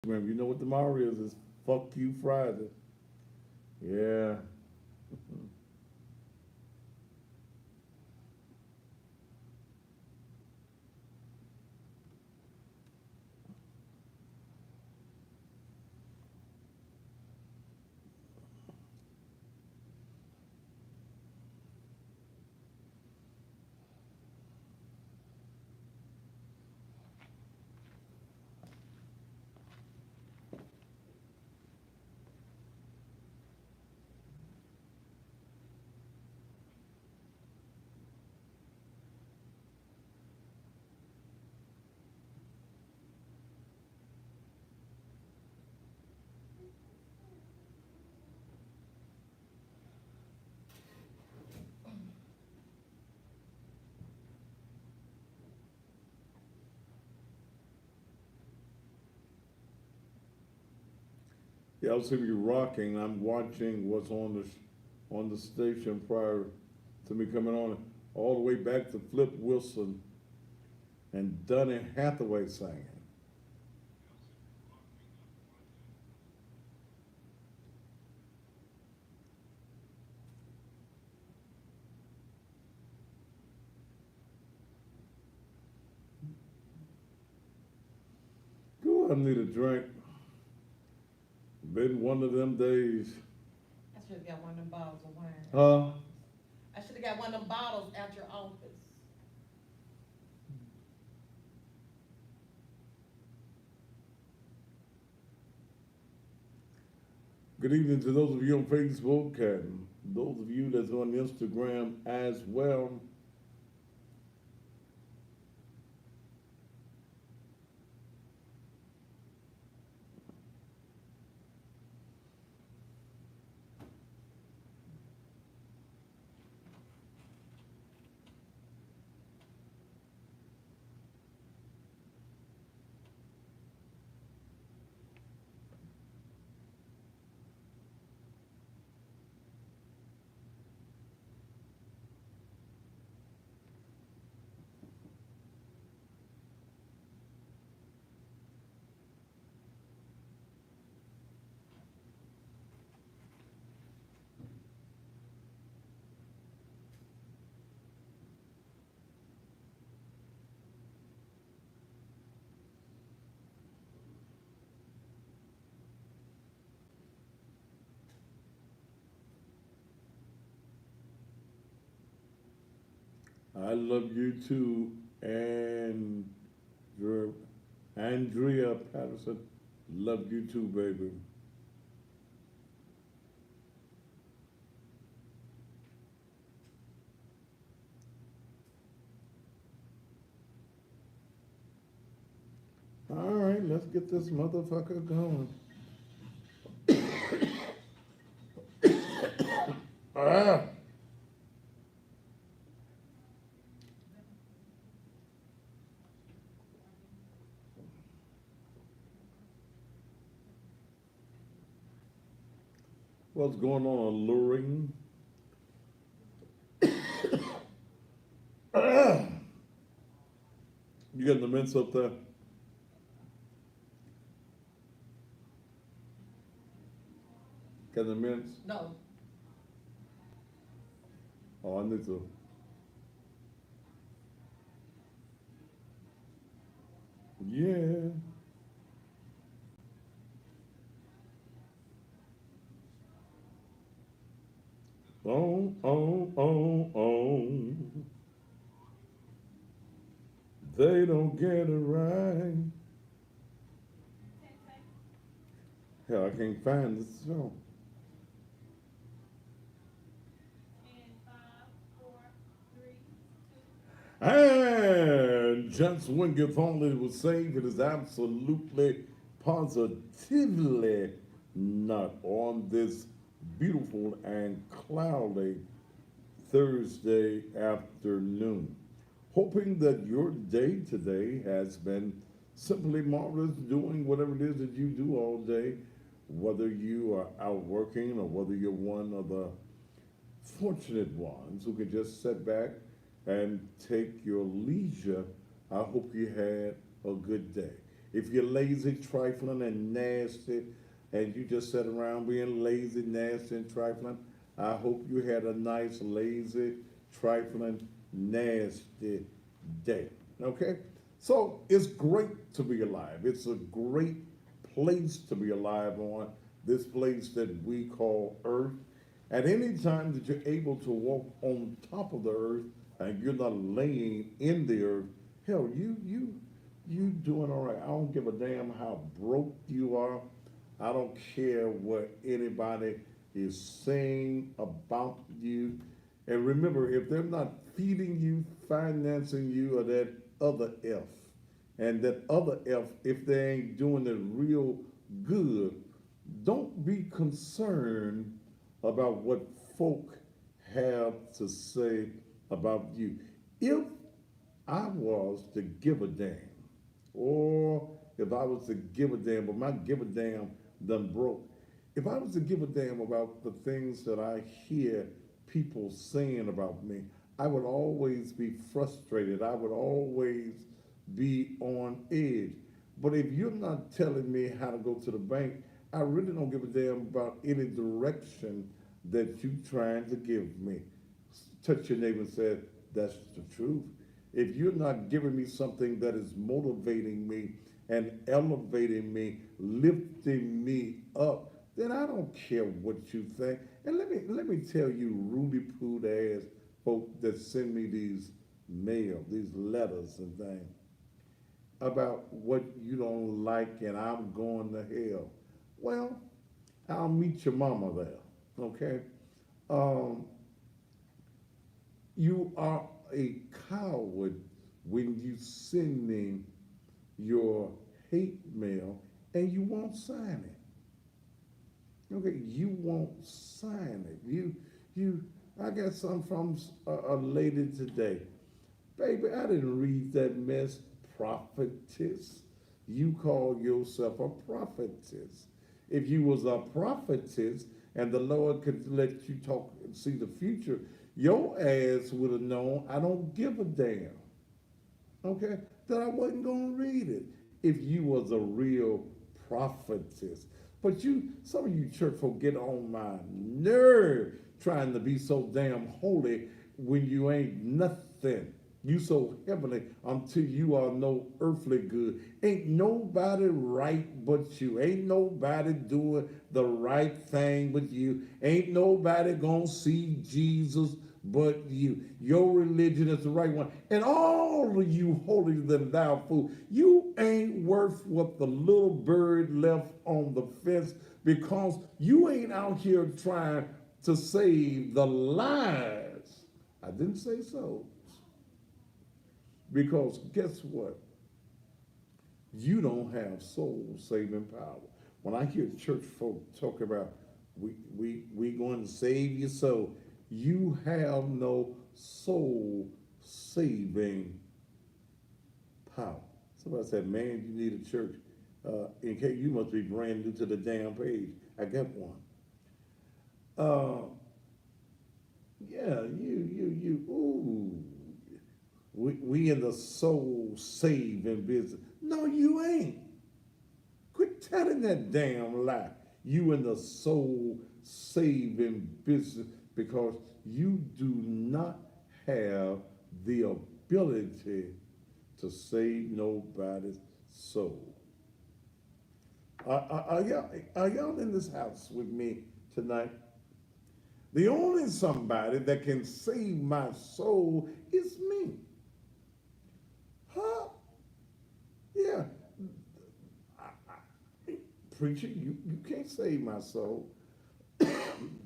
You know what tomorrow is? It's fuck you Friday. Yeah. Yeah, I was simply rocking. I'm watching what's on the station prior to me coming on, all the way back to Flip Wilson and Donny Hathaway singing. Ooh, I need a drink. Been one of them days. I should have got one of them bottles of wine at your Huh? office. I should have got one of them bottles at your office. Good evening to those of you on Facebook and those of you that's on Instagram as well. I love you too, and Andrea Patterson. Love you too, baby. All right, let's get this motherfucker going. Ah, what's going on, alluring? Ah, you getting the mints up there? Got the mints? No, Oh, I need to. Yeah. Oh, oh, oh, oh. They don't get it right. Hell, I can't find this song. And just when you thought it was safe, it is absolutely, positively not on this beautiful and cloudy Thursday afternoon. Hoping that your day today has been simply marvelous, doing whatever it is that you do all day, whether you are out working or whether you're one of the fortunate ones who can just sit back and take your leisure. I hope you had a good day. If you're lazy, trifling, and nasty, and you just sit around being lazy, nasty, and trifling, I hope you had a nice, lazy, trifling, nasty day. Okay? So it's great to be alive. It's a great place to be alive on, this place that we call Earth. At any time that you're able to walk on top of the earth and you're not laying in the earth, hell, you doing all right. I don't give a damn how broke you are. I don't care what anybody is saying about you. And remember, if they're not feeding you, financing you, or that other F, and that other F, if they ain't doing it real good, don't be concerned about what folk have to say about you. If I was to give a damn, or if I was to give a damn, but my give a damn done broke. If I was to give a damn about the things that I hear people saying about me, I would always be frustrated. I would always be on edge. But if you're not telling me how to go to the bank, I really don't give a damn about any direction that you trying to give me. Touch your neighbor and say, that's the truth. If you're not giving me something that is motivating me and elevating me, lifting me up, then I don't care what you think. And let me tell you, Rudy Poo ass folk that send me these mail, these letters and things about what you don't like and I'm going to hell. Well, I'll meet your mama there, okay? Um, you are a coward when you send me your hate mail and you won't sign it. Okay, you won't sign it. I got some from a lady today. Baby, I didn't read that mess, prophetess. You call yourself a prophetess. If you was a prophetess and the Lord could let you talk and see the future, your ass would have known I don't give a damn. Okay? That I wasn't gonna read it if you was a real prophetess. But some of you church folk get on my nerve trying to be so damn holy when you ain't nothing. You so heavenly until you are no earthly good. Ain't nobody right but you. Ain't nobody doing the right thing but you. Ain't nobody gonna see Jesus but you. Your religion is the right one. And all of you holier than thou fool, you ain't worth what the little bird left on the fence because you ain't out here trying to save the lives. I didn't say so. Because guess what? You don't have soul saving power. When I hear church folk talk about we going to save your soul, you have no soul saving power. Somebody said, man, you need a church. In case you must be brand new to the damn page. I got one. Yeah, ooh. We in the soul saving business. No, you ain't. Quit telling that damn lie. You in the soul saving business because you do not have the ability to save nobody's soul. Are y'all in this house with me tonight? The only somebody that can save my soul is me. Huh? Yeah. Preacher, you can't save my soul.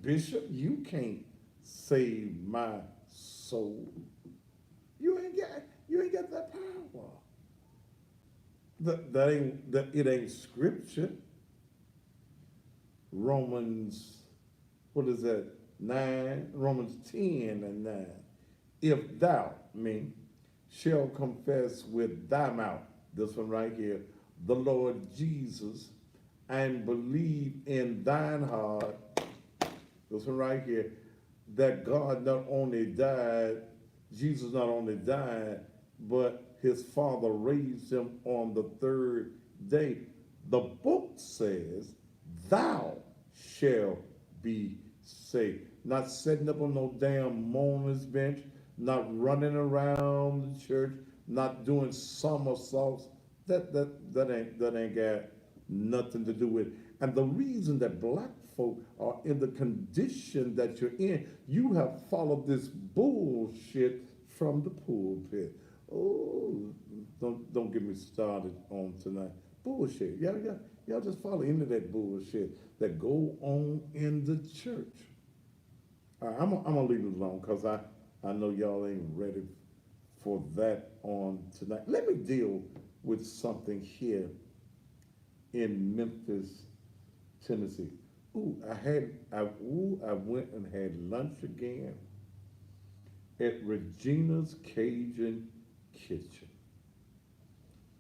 Bishop, you can't save my soul. You ain't got that power. It ain't scripture. Romans, what is that? 9, Romans 10 and 9. If thou, me, shall confess with thy mouth, this one right here, the Lord Jesus, and believe in thine heart, this one right here, that God not only died, Jesus not only died, but his Father raised him on the third day. The book says, thou shall be saved. Not sitting up on no damn mourner's bench, not running around the church, not doing somersaults. That ain't got nothing to do with it. And the reason that black folk are in the condition that you're in, you have followed this bullshit from the pulpit. Oh, don't get me started on tonight. Bullshit. Y'all just follow into that bullshit that go on in the church. All right, I'm gonna leave it alone because I know y'all ain't ready for that on tonight. Let me deal with something here in Memphis, Tennessee. I went and had lunch again at Regina's Cajun Kitchen.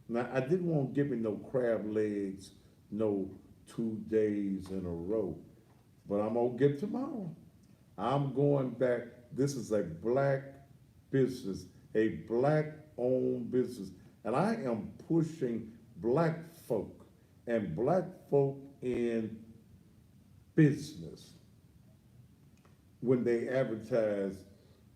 Now I didn't want to give me no crab legs, no 2 days in a row, but I'm gonna get tomorrow. I'm going back. This is a black business, a black owned business, and I am pushing black folk and black folk in business when they advertise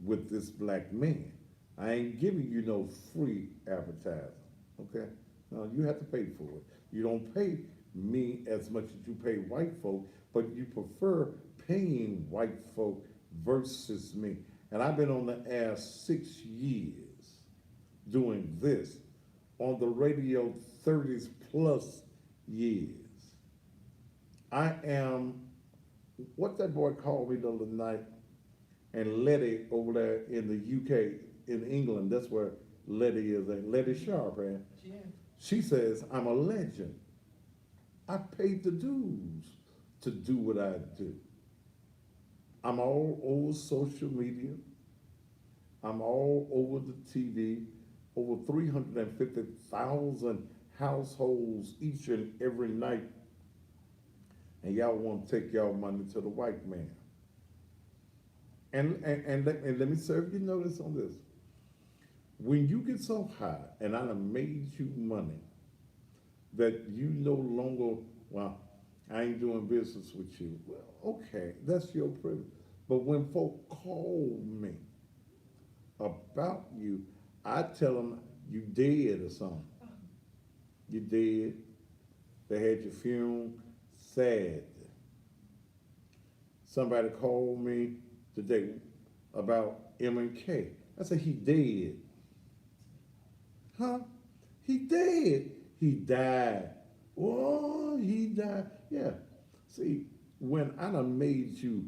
with this black man. I ain't giving you no free advertising, okay? No, you have to pay for it. You don't pay me as much as you pay white folk, but you prefer paying white folk versus me. And I've been on the air 6 years doing this, on the radio 30 plus years. I am, what that boy called me the other night, and Letty over there in the UK, in England, that's where Letty is, and Letty Sharp, and Yeah. she says, I'm a legend. I paid the dues to do what I do. I'm all over social media. I'm all over the TV, over 350,000 households each and every night. And y'all want to take y'all money to the white man. And let me serve you notice on this. When you get so high, and I done made you money, that you no longer, well, I ain't doing business with you. Well, okay, that's your privilege. But when folk call me about you, I tell them you dead or something. You dead. They had your funeral, sad. Somebody called me today about M&K. I said, he dead. Huh? He dead. He died. Oh, he died. Yeah. See, when I done made you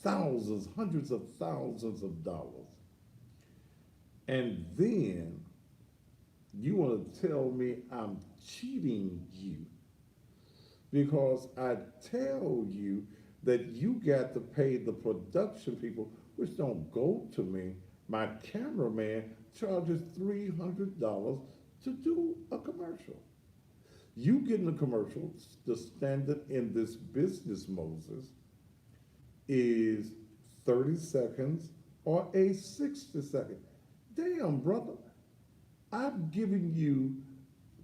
thousands, hundreds of thousands of dollars, and then you want to tell me I'm cheating you because I tell you that you got to pay the production people, which don't go to me. My cameraman charges $300 to do a commercial. You getting a commercial, the standard in this business, Moses, is 30 seconds or a 60-second. Damn, brother, I've given you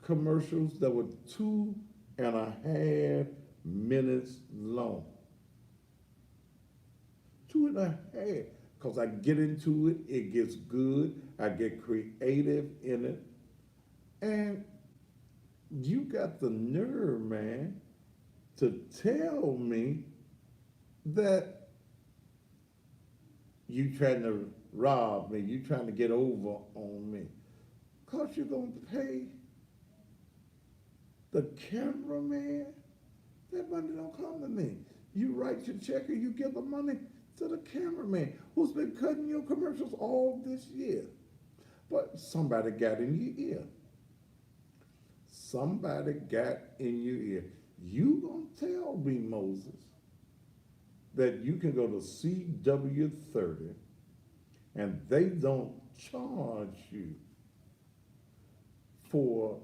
commercials that were 2.5 minutes long. 2.5, because I get into it, it gets good, I get creative in it, and you got the nerve, man, to tell me that you trying to rob me, you trying to get over on me. Because you're going to pay the cameraman, that money don't come to me. You write your check or you give the money to the cameraman who's been cutting your commercials all this year. But somebody got in your ear. Somebody got in your ear. You gonna tell me, Moses, that you can go to CW30 and they don't charge you for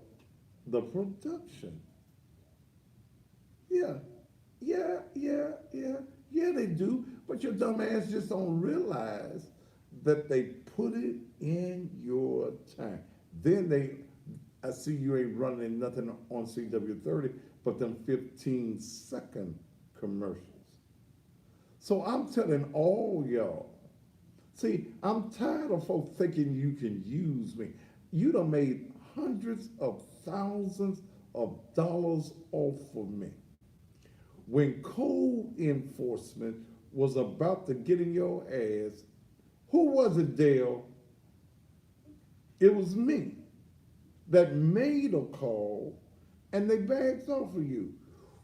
the production? Yeah, they do, but your dumb ass just don't realize that they put it in your time. Then I see you ain't running nothing on CW30 but them 15-second commercials. So I'm telling all y'all, see, I'm tired of folks thinking you can use me. You done made hundreds of thousands of dollars off of me. When code enforcement was about to get in your ass, who was it, Dale? It was me that made a call and they backed off of you.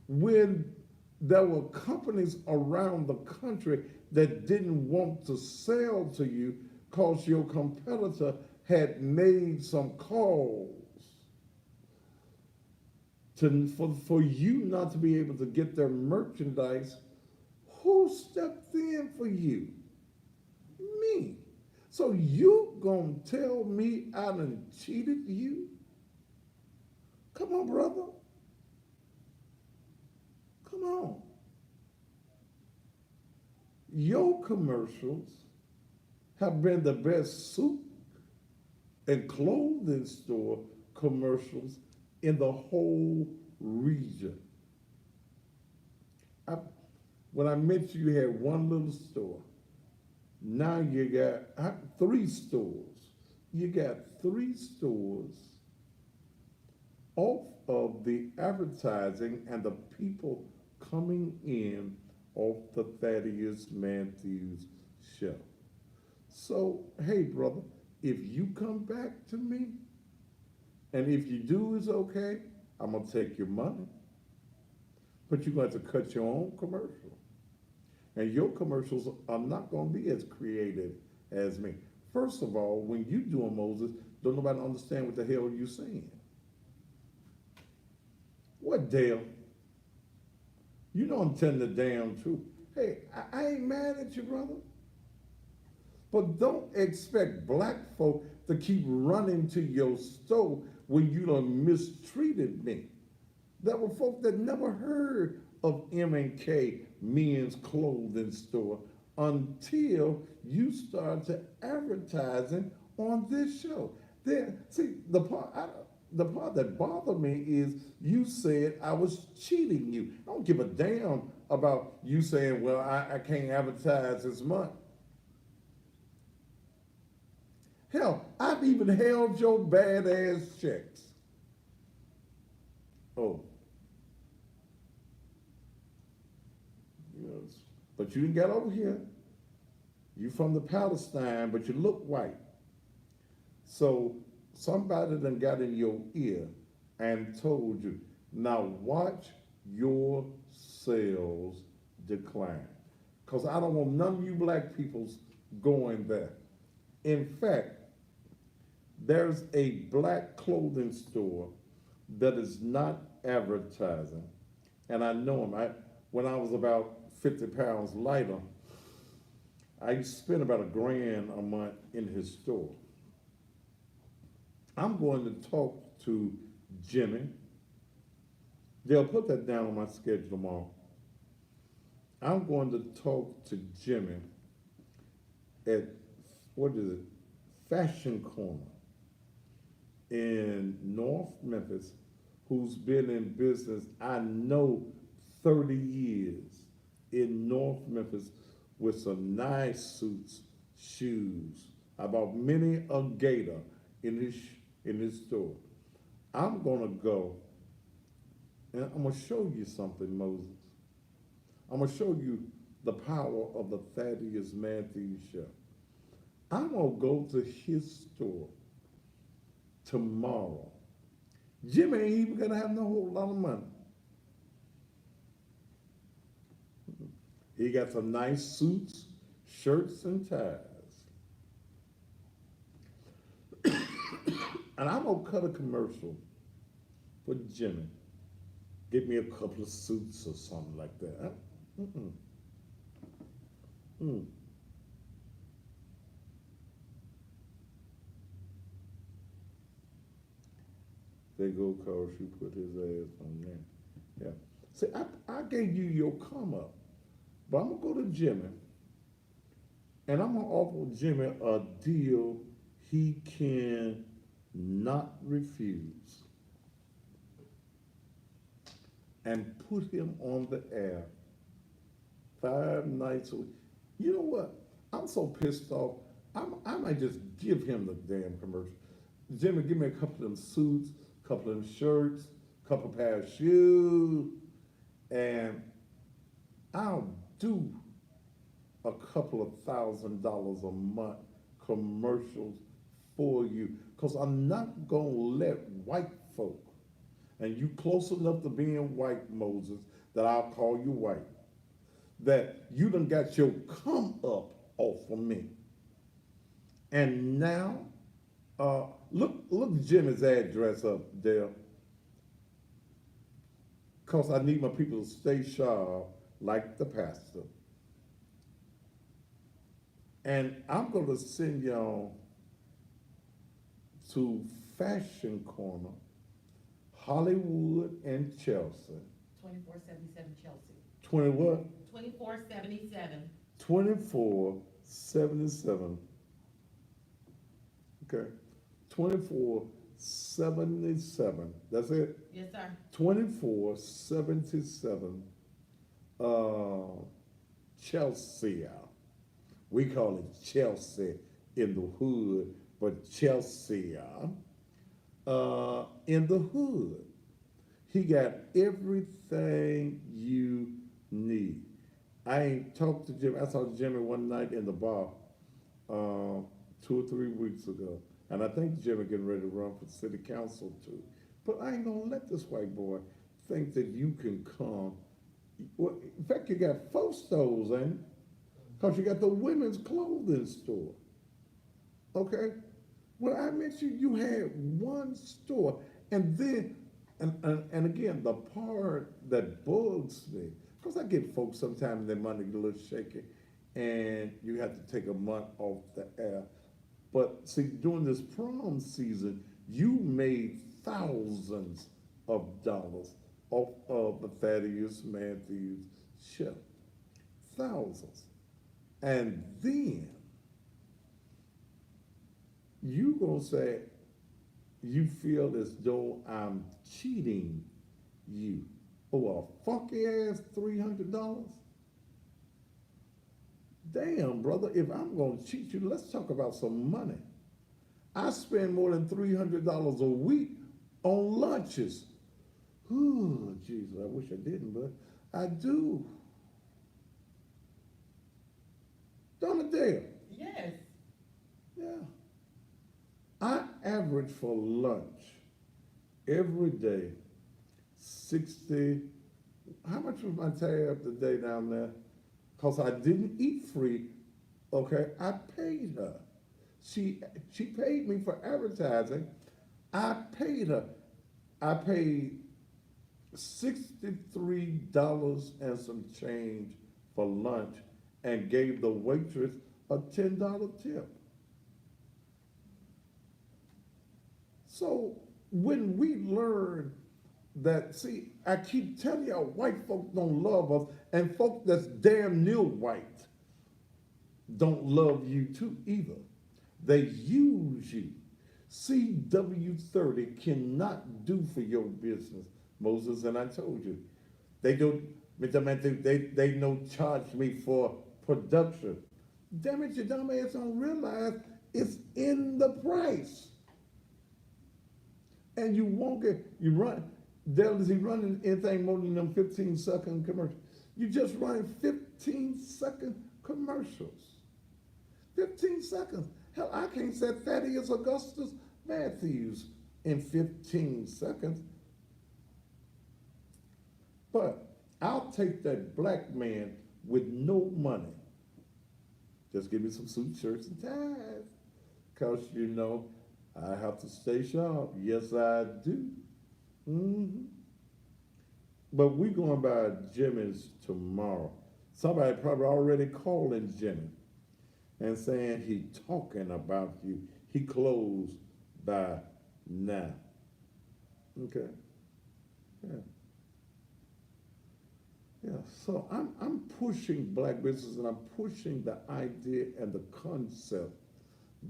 When there were companies around the country that didn't want to sell to you because your competitor had made some calls for you not to be able to get their merchandise, who stepped in for you? Me. So you gonna tell me I done cheated you? Come on, brother. Come on. Your commercials have been the best suit and clothing store commercials in the whole region. When I met you, you had one little store. Now you got 3 stores. You got 3 stores off of the advertising and the people coming in off the Thaddeus Matthews show. So, hey, brother, if you come back to me, and if you do is okay, I'm gonna take your money. But you're going to have to cut your own commercial. And your commercials are not gonna be as creative as me. First of all, when you doing Moses, don't nobody understand what the hell you saying. What, Dale? You know I'm telling the damn truth. Hey, I ain't mad at you, brother. But don't expect black folk to keep running to your store when you done mistreated me. There were folk that never heard of M&K men's clothing store until you started advertising on this show. Then, see, the part that bothered me is you said I was cheating you. I don't give a damn about you saying, well, I can't advertise as much. Hell, I've even held your badass checks. Oh. Yes. But you didn't get over here. You from the Palestine, but you look white. So somebody done got in your ear and told you, now watch your sales decline. Because I don't want none of you black peoples going there. In fact, there's a black clothing store that is not advertising, and I know him. When I was about 50 pounds lighter, I used to spend about $1,000 a month in his store. I'm going to talk to Jimmy. They'll put that down on my schedule tomorrow. I'm going to talk to Jimmy at, Fashion Corner in North Memphis, who's been in business, I know, 30 years in North Memphis with some nice suits, shoes. I bought many a gator in his store. I'm gonna go and I'm gonna show you something, Moses. I'm gonna show you the power of the Thaddeus Matthews show. I'm gonna go to his store tomorrow. Jimmy ain't even gonna have no whole lot of money. He got some nice suits, shirts, and ties. And I'm gonna cut a commercial for Jimmy. Get me a couple of suits or something like that. They go cause you put his ass on there. Yeah. See, I gave you your come up, but I'm gonna go to Jimmy and I'm gonna offer Jimmy a deal he can not refuse, and put him on the air 5 nights a week. You know what? I'm so pissed off. I might just give him the damn commercial. Jimmy, give me a couple of them suits, a couple of them shirts, a couple pair of shoes, and I'll do a couple of $1,000 a month commercials for you. Because I'm not going to let white folk, and you close enough to being white, Moses, that I'll call you white, that you done got your come up off of me. And now, look Jimmy's address up, Dale. Because I need my people to stay sharp like the pastor. And I'm going to send y'all to Fashion Corner, Hollywood and Chelsea. 2477 Chelsea. 20 what? 2477. 2477. Okay. 2477. That's it? Yes, sir. 2477 Chelsea. We call it Chelsea in the hood, but Chelsea in the hood. He got everything you need. I ain't talked to Jimmy. I saw Jimmy one night in the bar 2 or 3 weeks ago. And I think Jimmy getting ready to run for city council too. But I ain't gonna let this white boy think that you can come. Well, in fact, you got 4 stores, ain't it? Because you got the women's clothing store. Okay? Well, I mentioned you had 1 store. And then, and again, the part that bugs me, because I get folks sometimes their money get a little shaky, and you have to take a month off the air. But see, during this prom season, you made thousands of dollars off of the Thaddeus Matthews show. Thousands. And then you gonna say you feel as though I'm cheating you. Oh, a funky ass $300? Damn, brother, if I'm gonna cheat you, let's talk about some money. I spend more than $300 a week on lunches. Ooh, Jesus, I wish I didn't, but I do. Don't it, Dale? Yes. Yeah. I average for lunch every day 60. How much was my tab today down there? Because I didn't eat free. Okay, I paid her. She paid me for advertising. I paid her. I paid $63 and some change for lunch and gave the waitress a $10 tip. So when we learn that, see, I keep telling y'all white folks don't love us, and folks that's damn near white don't love you too either. They use you. CW30 cannot do for your business, Moses, and I told you. They don't, they don't charge me for production. Damn it, your dumb ass don't realize it's in the price. And you won't get, you run, Dale, is he running anything more than them 15-second commercials? You just running 15-second commercials. 15 seconds. Hell, I can't say Thaddeus Augustus Matthews in 15 seconds. But I'll take that black man with no money. Just give me some suit, shirts, and ties. Because, you know, I have to stay sharp. Yes, I do. Mm-hmm. But we're going by Jimmy's tomorrow. Somebody probably already calling Jimmy and saying he talking about you. He closed by now. Okay. Yeah. Yeah. So I'm pushing black business, and I'm pushing the idea and the concept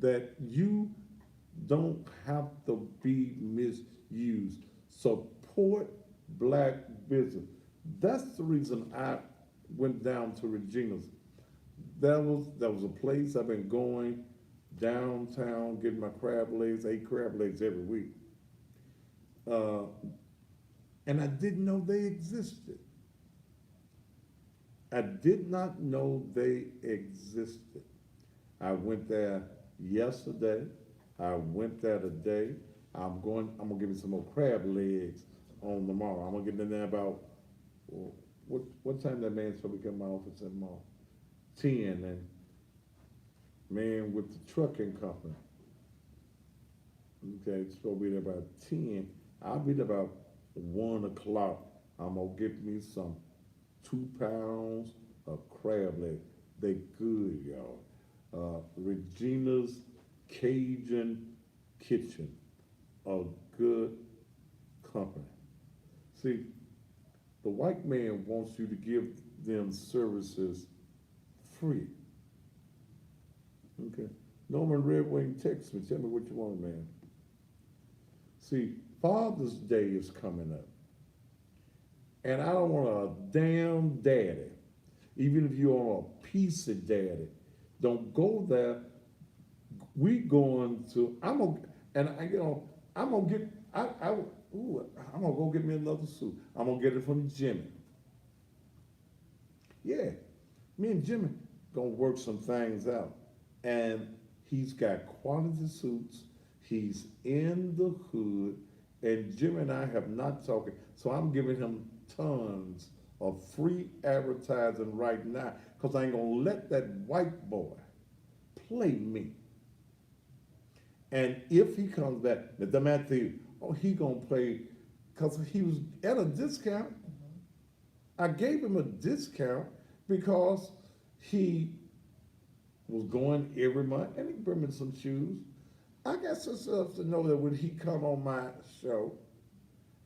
that you don't have to be misused. Support black business. That's the reason I went down to Regina's. That was a place I've been going downtown, getting my crab legs. I eat crab legs every week. Uh, and I didn't know they existed. I did not know they existed. I went there yesterday. I went there today. I'm gonna give me some more crab legs on tomorrow. I'm gonna get in there about, well, what time that man's supposed to come to my office tomorrow? 10, and man with the trucking company. Okay, it's supposed to be there about 10. I'll be there about 1 o'clock. I'm gonna get me some 2 pounds of crab leg. They good, y'all. Regina's Cajun Kitchen, a good company. See, the white man wants you to give them services free. Okay. Norman Red Wing, text me. Tell me what you want, man. See, Father's Day is coming up. And I don't want a damn daddy. Even if you want a piece of daddy, don't go there. We going to, I'm gonna get, I'm gonna go get me another suit. I'm gonna get it from Jimmy. Yeah, me and Jimmy gonna work some things out. And he's got quality suits. He's in the hood. And Jimmy and I have not talked. So I'm giving him tons of free advertising right now because I ain't gonna let that white boy play me. And if he comes back, the Matthew, he gonna play because he was at a discount. I gave him a discount because he was going every month and he bring me some shoes. I got some stuff to know that when he come on my show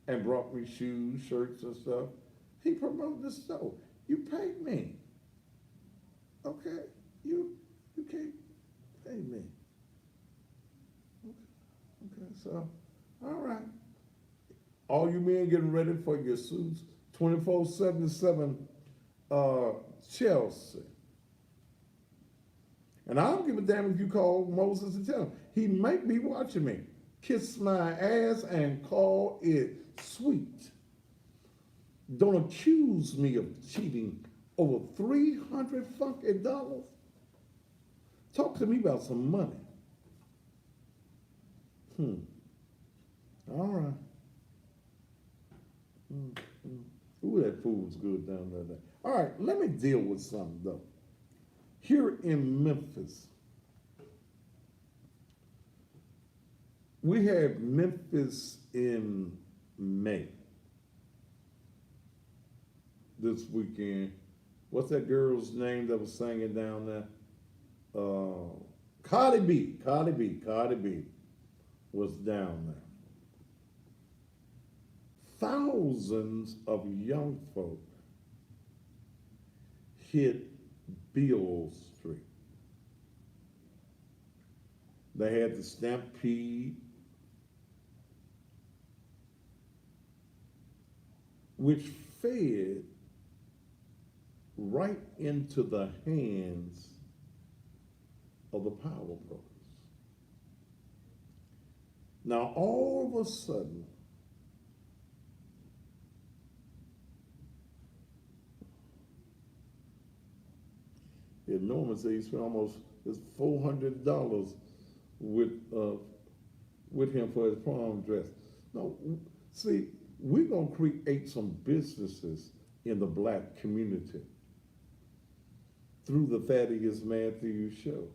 and brought me shoes, shirts and stuff, he promoted the show. You paid me. Okay? You can't pay me. Okay, so, all right. All you men getting ready for your suits, 24/7 Chelsea. And I don't give a damn if you call Moses and tell him. He might be watching me. Kiss my ass and call it sweet. Don't accuse me of cheating over $300 funky dollars. Talk to me about some money. All right. Ooh, that food's good down there. All right, let me deal with something though. Here in Memphis, we had Memphis in May this weekend. What's that girl's name that was singing down there? Cardi B was down there. Thousands of young folk hit Beale Street. They had the stampede, which fed right into the hands of the power brokers. Now, all of a sudden, Norman said he spent almost his $400 with him for his prom dress. No, see, we're gonna create some businesses in the black community through the Thaddeus Matthews show.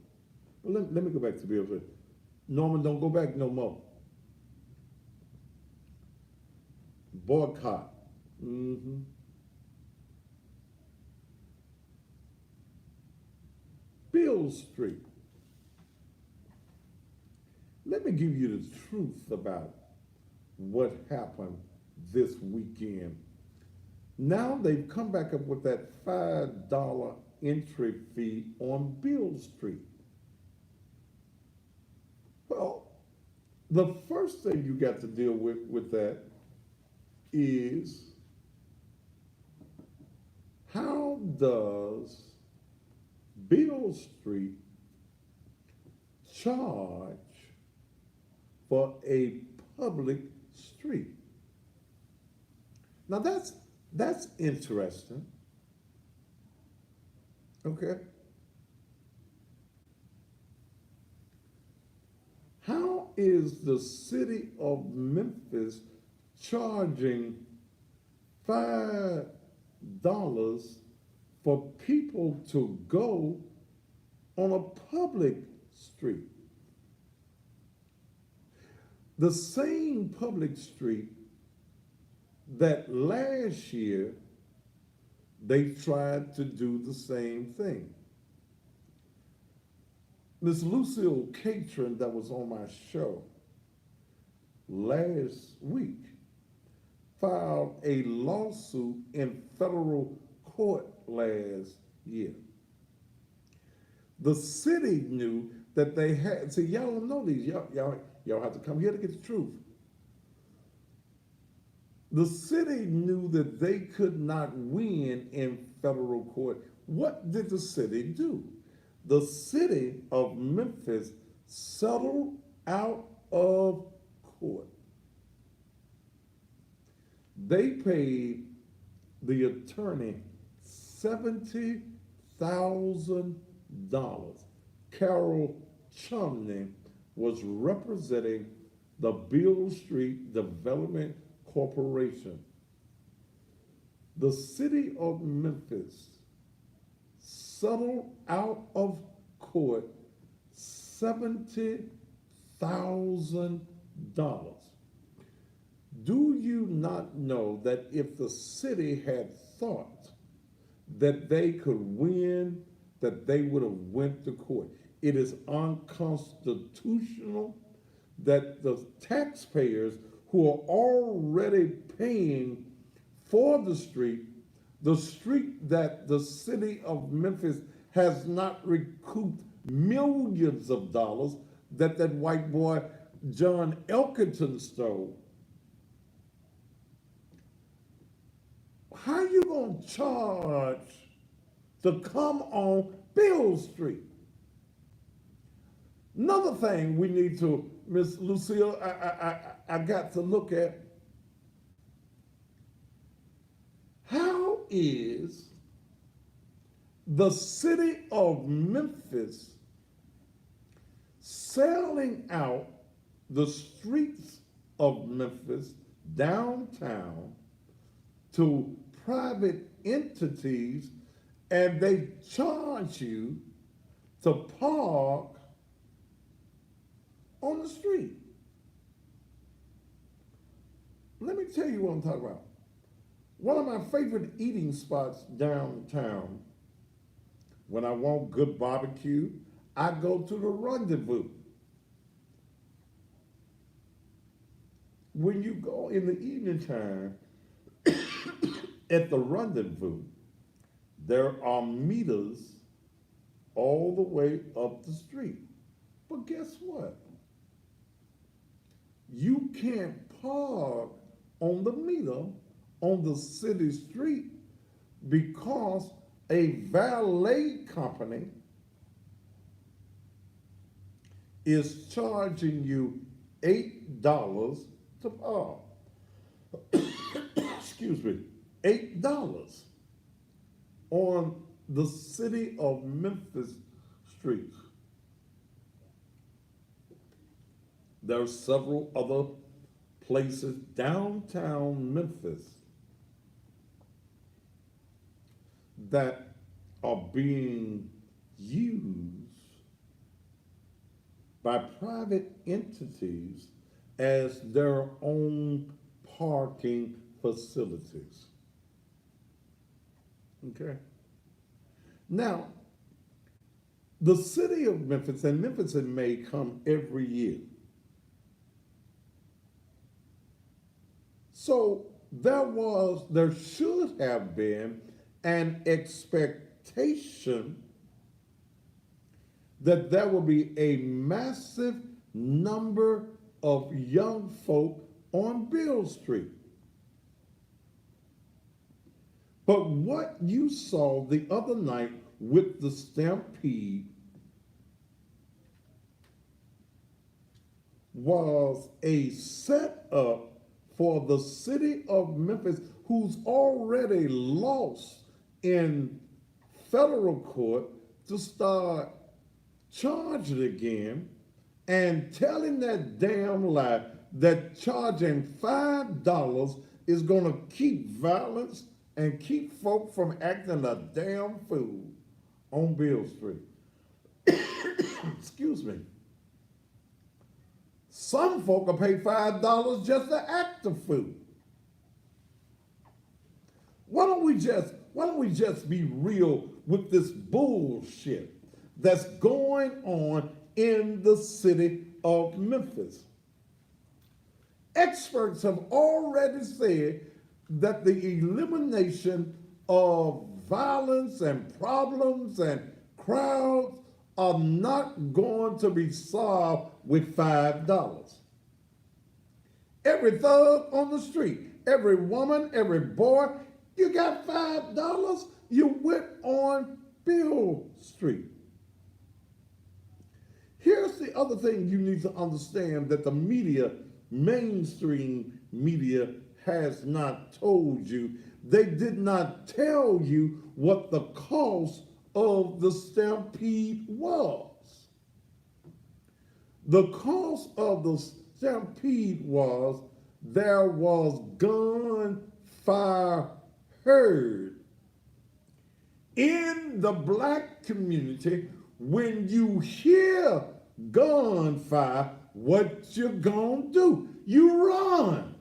But let me go back to Beale Street. Norman, don't go back no more. Boycott. Beale Street. Let me give you the truth about what happened this weekend. Now they've come back up with that $5 entry fee on Beale Street. Well, The first thing you got to deal with that is how does Beale Street charge for a public street? Now that's interesting. Okay. How is the city of Memphis charging $5 for people to go on a public street? The same public street that last year they tried to do the same thing. Miss Lucille Catron, that was on my show last week, filed a lawsuit in federal court last year. The city knew that they had, see, y'all don't know these, y'all have to come here to get the truth. The city knew that they could not win in federal court. What did the city do? The city of Memphis settled out of court. They paid the attorney $70,000. Carol Chumney was representing the Beale Street Development Corporation. The city of Memphis settled out of court $70,000. Do you not know that if the city had thought that they could win, that they would have went to court? It is unconstitutional that the taxpayers who are already paying for the street that the city of Memphis has not recouped millions of dollars that white boy John Elkington stole. How you gonna charge to come on Beale Street? Another thing we need to, Miss Lucille, I got to look at. How is the city of Memphis selling out the streets of Memphis downtown to private entities, and they charge you to park on the street? Let me tell you what I'm talking about. One of my favorite eating spots downtown, when I want good barbecue, I go to the Rendezvous. When you go in the evening time at the Rendezvous, there are meters all the way up the street. But guess what? You can't park on the meter on the city street because a valet company is charging you $8 to park. Excuse me, $8 on the city of Memphis streets. There are several other places downtown Memphis that are being used by private entities as their own parking facilities. Okay? Now, the city of Memphis, and Memphis in May come every year. So there should have been an expectation that there will be a massive number of young folk on Beale Street. But what you saw the other night with the stampede was a setup for the city of Memphis, who's already lost in federal court, to start charging again and telling that damn lie that charging $5 is going to keep violence and keep folk from acting a damn fool on Beale Street. Excuse me. Some folk will pay $5 just to act a fool. Why don't we just be real with this bullshit that's going on in the city of Memphis? Experts have already said that the elimination of violence and problems and crowds are not going to be solved with $5. Every thug on the street, every woman, every boy, you got $5, you went on Beale Street. Here's the other thing you need to understand that the media, mainstream media, has not told you. They did not tell you what the cost of the stampede was. The cost of the stampede was there was gunfire heard. In the black community, when you hear gunfire, what you gonna do? You run.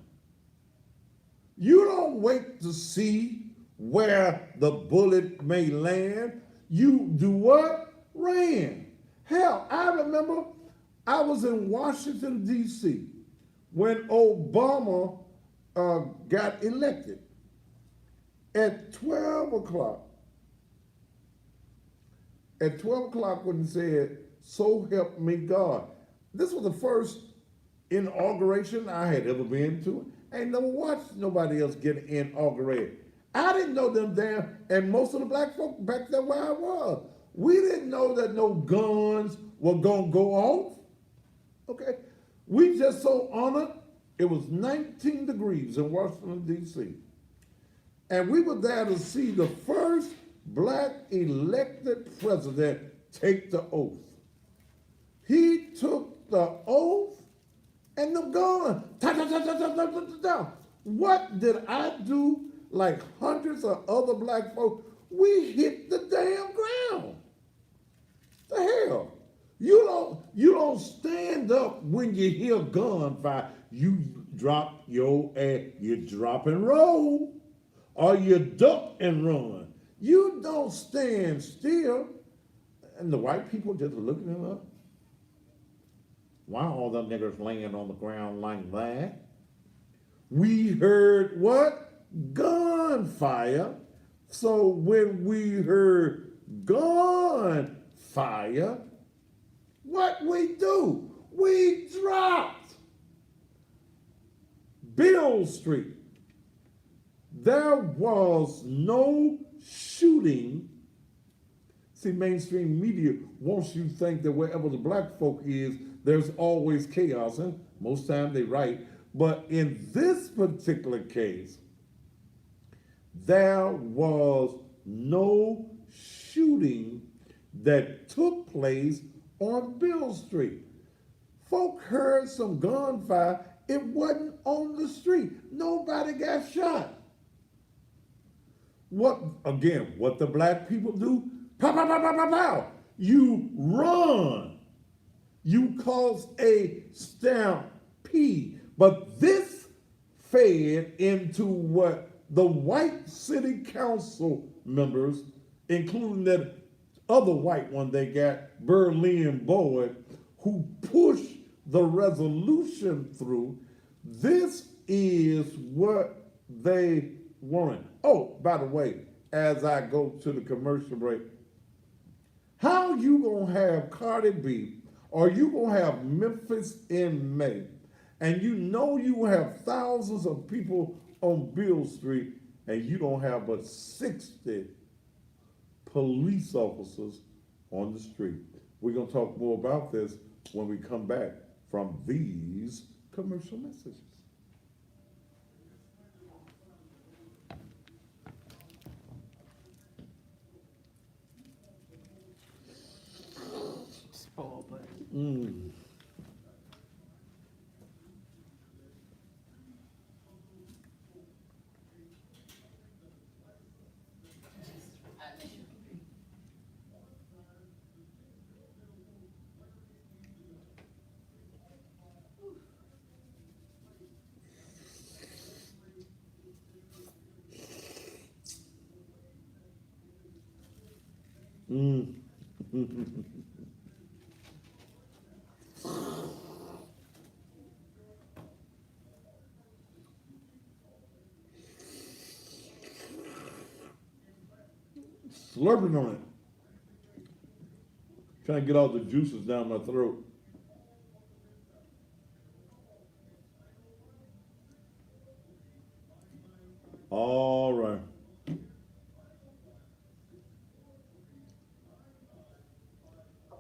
You don't wait to see where the bullet may land. You do what? Ran. Hell, I remember I was in Washington, D.C. when Obama got elected. At 12 o'clock, when he said, "So help me God." This was the first inauguration I had ever been to. I ain't never watched nobody else get inaugurated. I didn't know them there, and most of the black folk back there where I was, we didn't know that no guns were gonna go off. Okay? We just so honored. It was 19 degrees in Washington, D.C. And we were there to see the first black elected president take the oath. He took the oath and the gun. What did I do like hundreds of other black folks? We hit the damn ground. The hell? You don't stand up when you hear gunfire. You drop your ass, you drop and roll, or you duck and run. You don't stand still. And the white people just looking at us. Why are all the niggers laying on the ground like that? We heard what? Gunfire. So when we heard gunfire, what we do? We dropped. Beale Street. There was no shooting. See, mainstream media wants you to think that wherever the black folk is, there's always chaos. And most times they right. But in this particular case, there was no shooting that took place on Beale Street. Folk heard some gunfire. It wasn't on the street. Nobody got shot. What the black people do? Pow, pow, pow, pow, pow, pow. You run. You cause a stampede. But this fed into what the white city council members, including that other white one they got, Berlin Boyd, who pushed the resolution through. This is what they wanted. Oh, by the way, as I go to the commercial break, how you gonna have Cardi B, or you gonna have Memphis in May, And you know you have thousands of people on Beale Street and you don't have but 60 police officers on the street. We're going to talk more about this when we come back from these commercial messages. Spoiled, but Mm. Mm. Slurping on it. Trying to get all the juices down my throat. All right.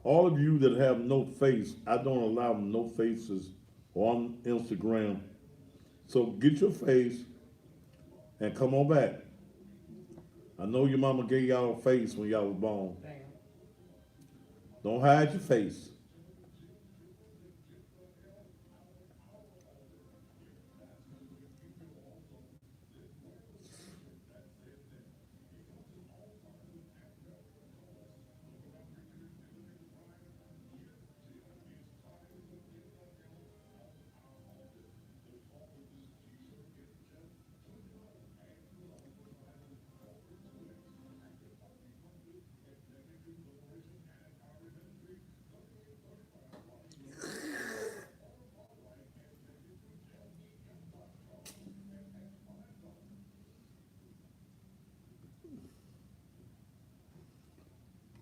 All of you that have no face, I don't allow no faces on Instagram. So get your face and come on back. I know your mama gave y'all a face when y'all was born. Damn. Don't hide your face.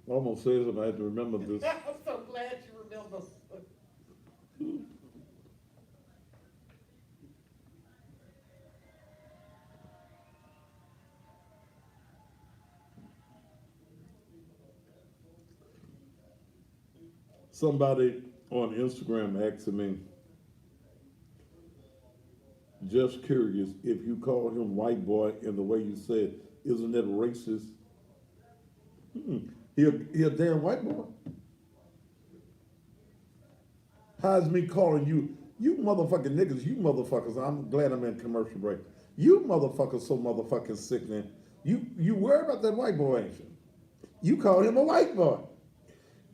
I almost said something. I had to remember this. I'm so glad you remember. Somebody on Instagram asked me, just curious, if you call him white boy in the way you said, isn't that racist? He a damn white boy. How's me calling you motherfucking niggas, you motherfuckers, I'm glad I'm in commercial break. You motherfuckers so motherfucking sickening. You worry about that white boy, ain't you? You call him a white boy.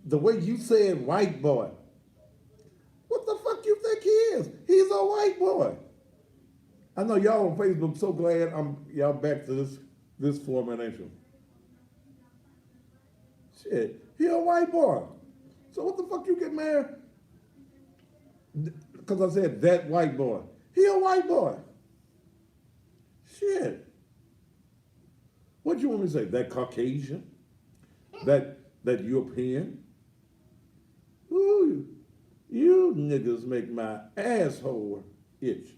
The way you said white boy. What the fuck you think he is? He's a white boy. I know y'all on Facebook so glad y'all back to this format, ain't you? Shit, he a white boy. So what the fuck you get mad? Because I said that white boy. He a white boy. Shit. What you want me to say? That Caucasian? That European? Ooh, you niggas make my asshole itch.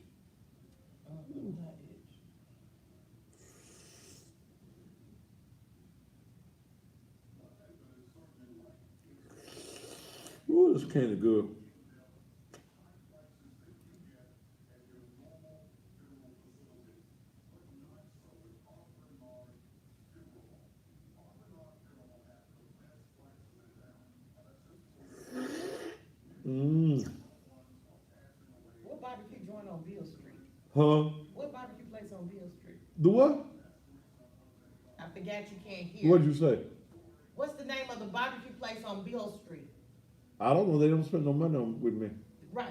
Ooh, this candy good. Mmm. What barbecue joint on Beale Street? Huh? What barbecue place on Beale Street? The what? I forgot you can't hear. What'd you say? What's the name of the barbecue place on Beale Street? I don't know. They don't spend no money with me. Right.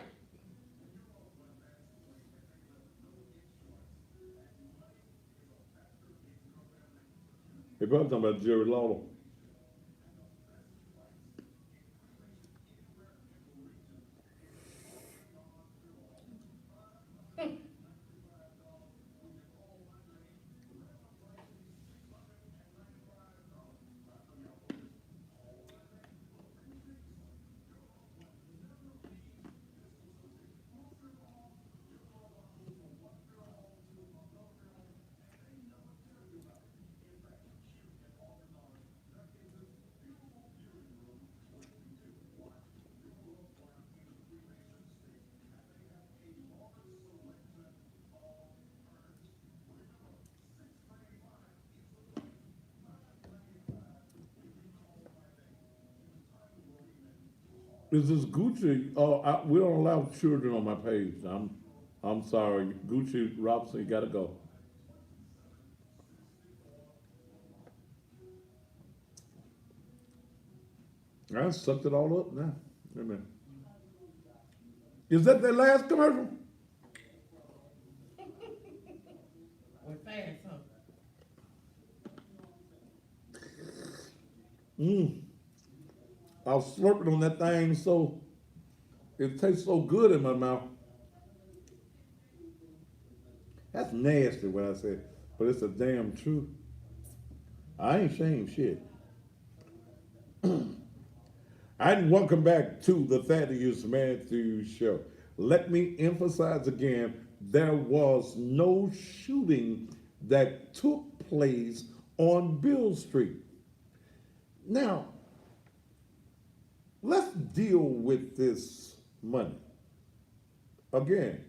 They probably talking about Jerry Lawler. Is this Gucci? Oh, we don't allow children on my page. I'm sorry, Gucci Robinson, you gotta go. I sucked it all up now. Wait a minute. Is that their last commercial? We're fast, huh? Mmm. I was slurping on that thing so it tastes so good in my mouth. That's nasty what I said, but it's a damn truth. I ain't saying shit. And welcome back to the Thaddeus Matthews Show. Let me emphasize again, there was no shooting that took place on Beale Street. Now, let's deal with this money. Again,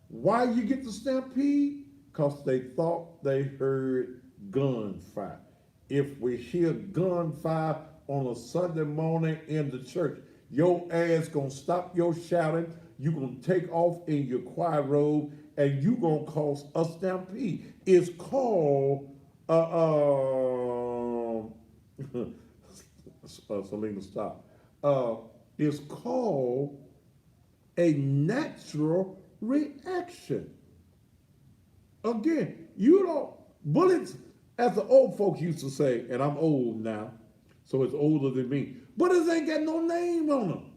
why you get the stampede? Because they thought they heard gunfire. If we hear gunfire on a Sunday morning in the church, your ass gonna stop your shouting, you gonna take off in your choir robe, and you gonna cause a stampede. It's called, Selena, stop. It's called a natural reaction. Again, you don't, bullets, as the old folks used to say, and I'm old now, so it's older than me, bullets ain't got no name on them.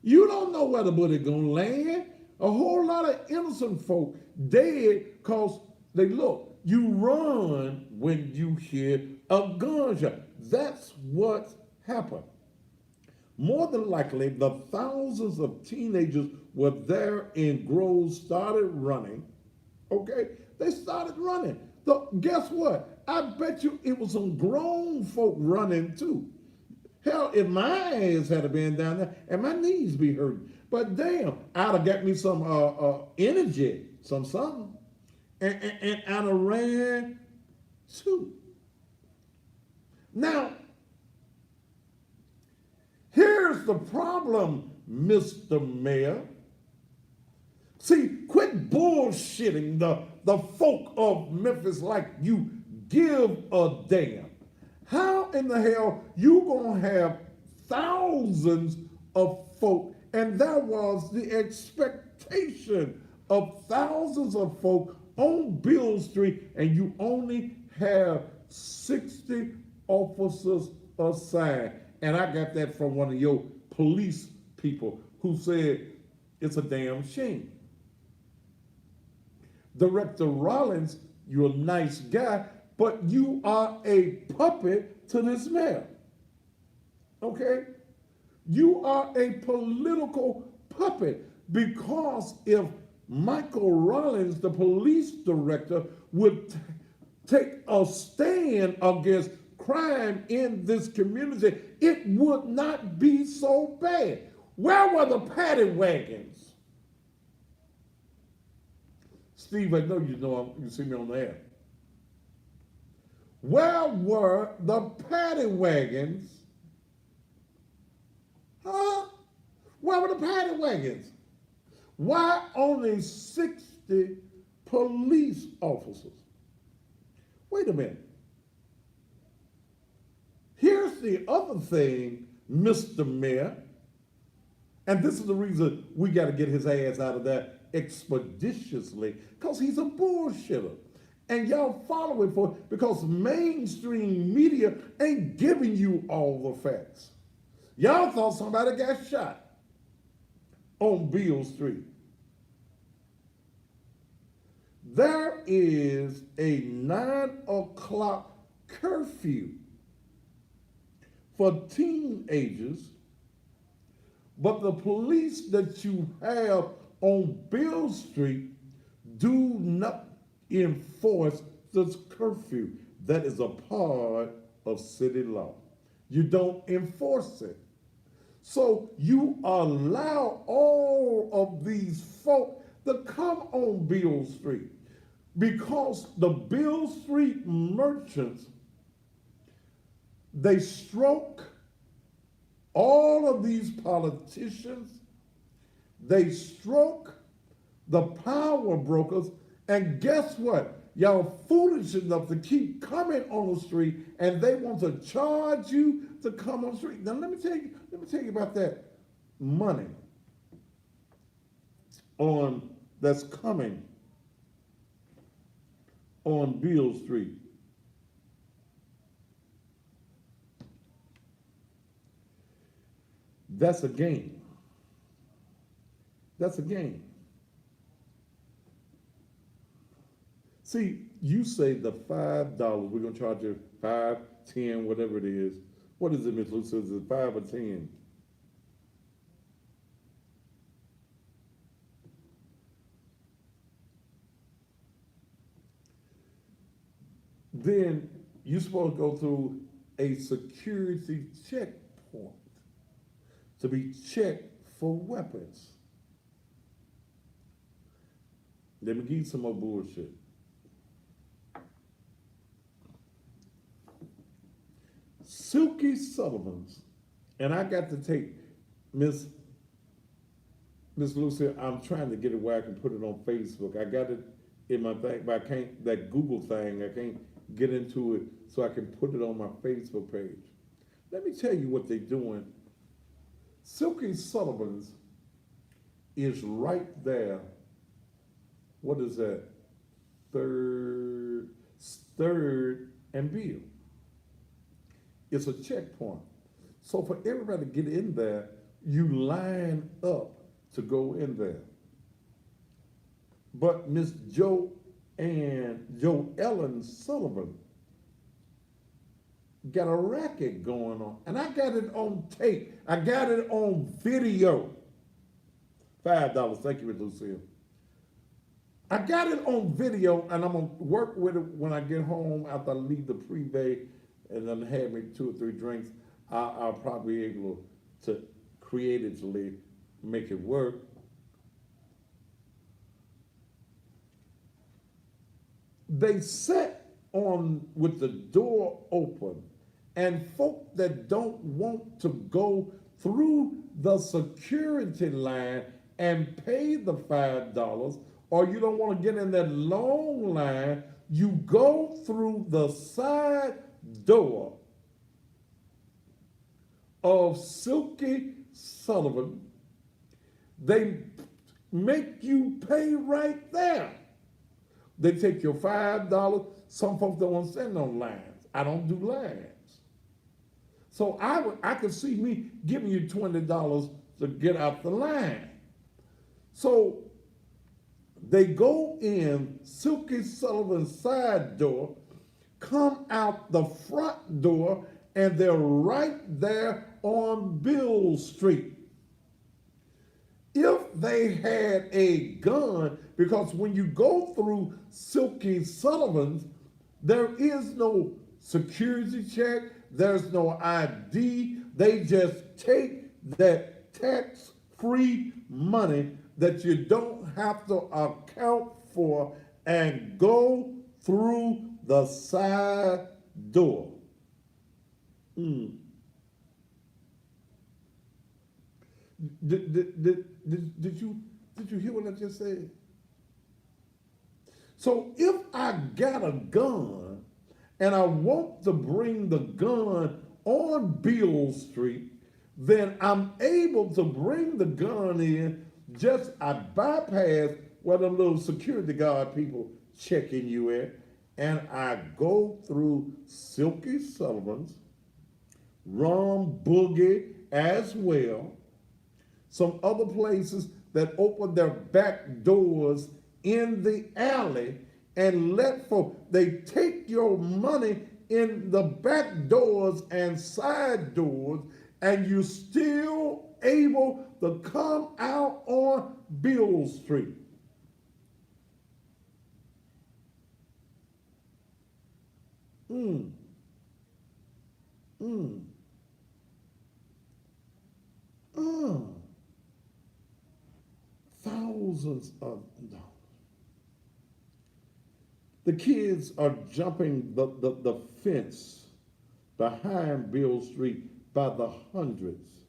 You don't know where the bullet gonna land. A whole lot of innocent folk dead because they look. You run when you hear a gunshot. That's what happened. More than likely, the thousands of teenagers were there in Grove started running. Okay? They started running. So guess what? I bet you it was some grown folk running too. Hell, if my ass had been down there and my knees be hurting. But damn, I'd have got me some energy, some something. And I'd have ran too. Now, here's the problem, Mr. Mayor. See, quit bullshitting the folk of Memphis like you give a damn. How in the hell you gonna have thousands of folk, and that was the expectation of thousands of folk on Beale Street, and you only have 60 officers assigned. And I got that from one of your police people who said it's a damn shame. Director Rollins, you're a nice guy, but you are a puppet to this mayor. Okay? You are a political puppet because if Michael Rollins, the police director, would take a stand against crime in this community, it would not be so bad. Where were the paddy wagons? Steve, I know you see me on the air. Where were the paddy wagons? Huh? Where were the paddy wagons? Why only 60 police officers? Wait a minute. Here's the other thing, Mr. Mayor, and this is the reason we got to get his ass out of there expeditiously, because he's a bullshitter. And y'all follow it for because mainstream media ain't giving you all the facts. Y'all thought somebody got shot on Beale Street. There is a 9 o'clock curfew for teenagers, but the police that you have on Beale Street do not enforce this curfew. That is a part of city law. You don't enforce it. So you allow all of these folk to come on Beale Street because the Beale Street merchants, they stroke All of these politicians, they stroke the power brokers, and guess what? Y'all foolish enough to keep coming on the street, and they want to charge you to come on the street. Now let me tell you about that money that's coming on Beale Street. That's a game. That's a game. See, you say the $5, we're gonna charge you 5, 10, whatever it is. What is it, Miss Lucy? Is it 5 or 10? Then you're supposed to go through a security checkpoint to be checked for weapons. Let me give you some more bullshit. Silky Sullivan's, and I got to take Miss Lucy, I'm trying to get it where I can put it on Facebook. I got it in my thing, but I can't, that Google thing, I can't get into it so I can put it on my Facebook page. Let me tell you what they're doing. Silky Sullivan's is right there. What is that? Third and Beale. It's a checkpoint. So for everybody to get in there, you line up to go in there. But Miss Joe Ellen Sullivan got a racket going on. And I got it on tape. I got it on video. $5. Thank you, Miss Lucille. I got it on video, and I'm going to work with it when I get home after I leave the privé and then have me 2 or 3 drinks. I'll probably be able to creatively make it work. They sat on with the door open, and folk that don't want to go through the security line and pay the $5, or you don't want to get in that long line, you go through the side door of Silky Sullivan. They make you pay right there. They take your $5. Some folks don't want to stand on lines. I don't do lines. So I could see me giving you $20 to get out the line. So they go in Silky Sullivan's side door, come out the front door, and they're right there on Beale Street. If they had a gun, because when you go through Silky Sullivan's, there is no security check, there's no ID, they just take that tax-free money that you don't have to account for and go through the side door. Did you hear what I just said? So if I got a gun and I want to bring the gun on Beale Street, then I'm able to bring the gun in. Just I bypass where them little security guard people checking you at, and I go through Silky Sullivan's, Rum Boogie as well, some other places that open their back doors in the alley and let folks, they take your money in the back doors and side doors, and you still able to come out on Beale Street. Thousands of dollars. The kids are jumping the fence behind Beale Street by the hundreds.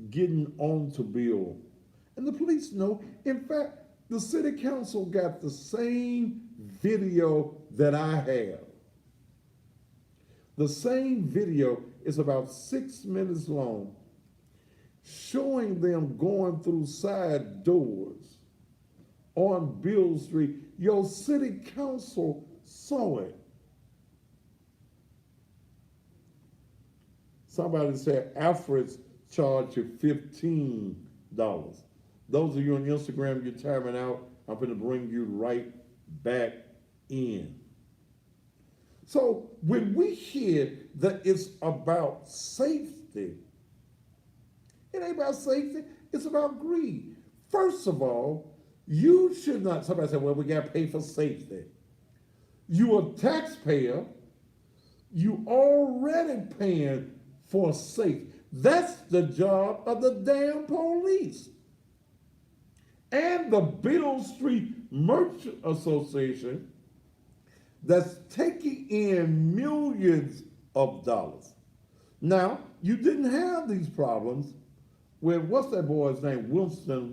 getting onto Bill. And the police know. In fact, the city council got the same video that I have. The same video is about 6 minutes long, showing them going through side doors on Beale Street. Your city council saw it. Somebody said Alfred's charged you $15. Those of you on Instagram, you're timing out. I'm going to bring you right back in. So when we hear that it's about safety, it ain't about safety, it's about greed. First of all, you should not, somebody said, well, we got to pay for safety. You're a taxpayer, you already paying for safety. That's the job of the damn police. And the Beale Street Merchant Association that's taking in millions of dollars. Now, you didn't have these problems with, what's that boy's name? Winston,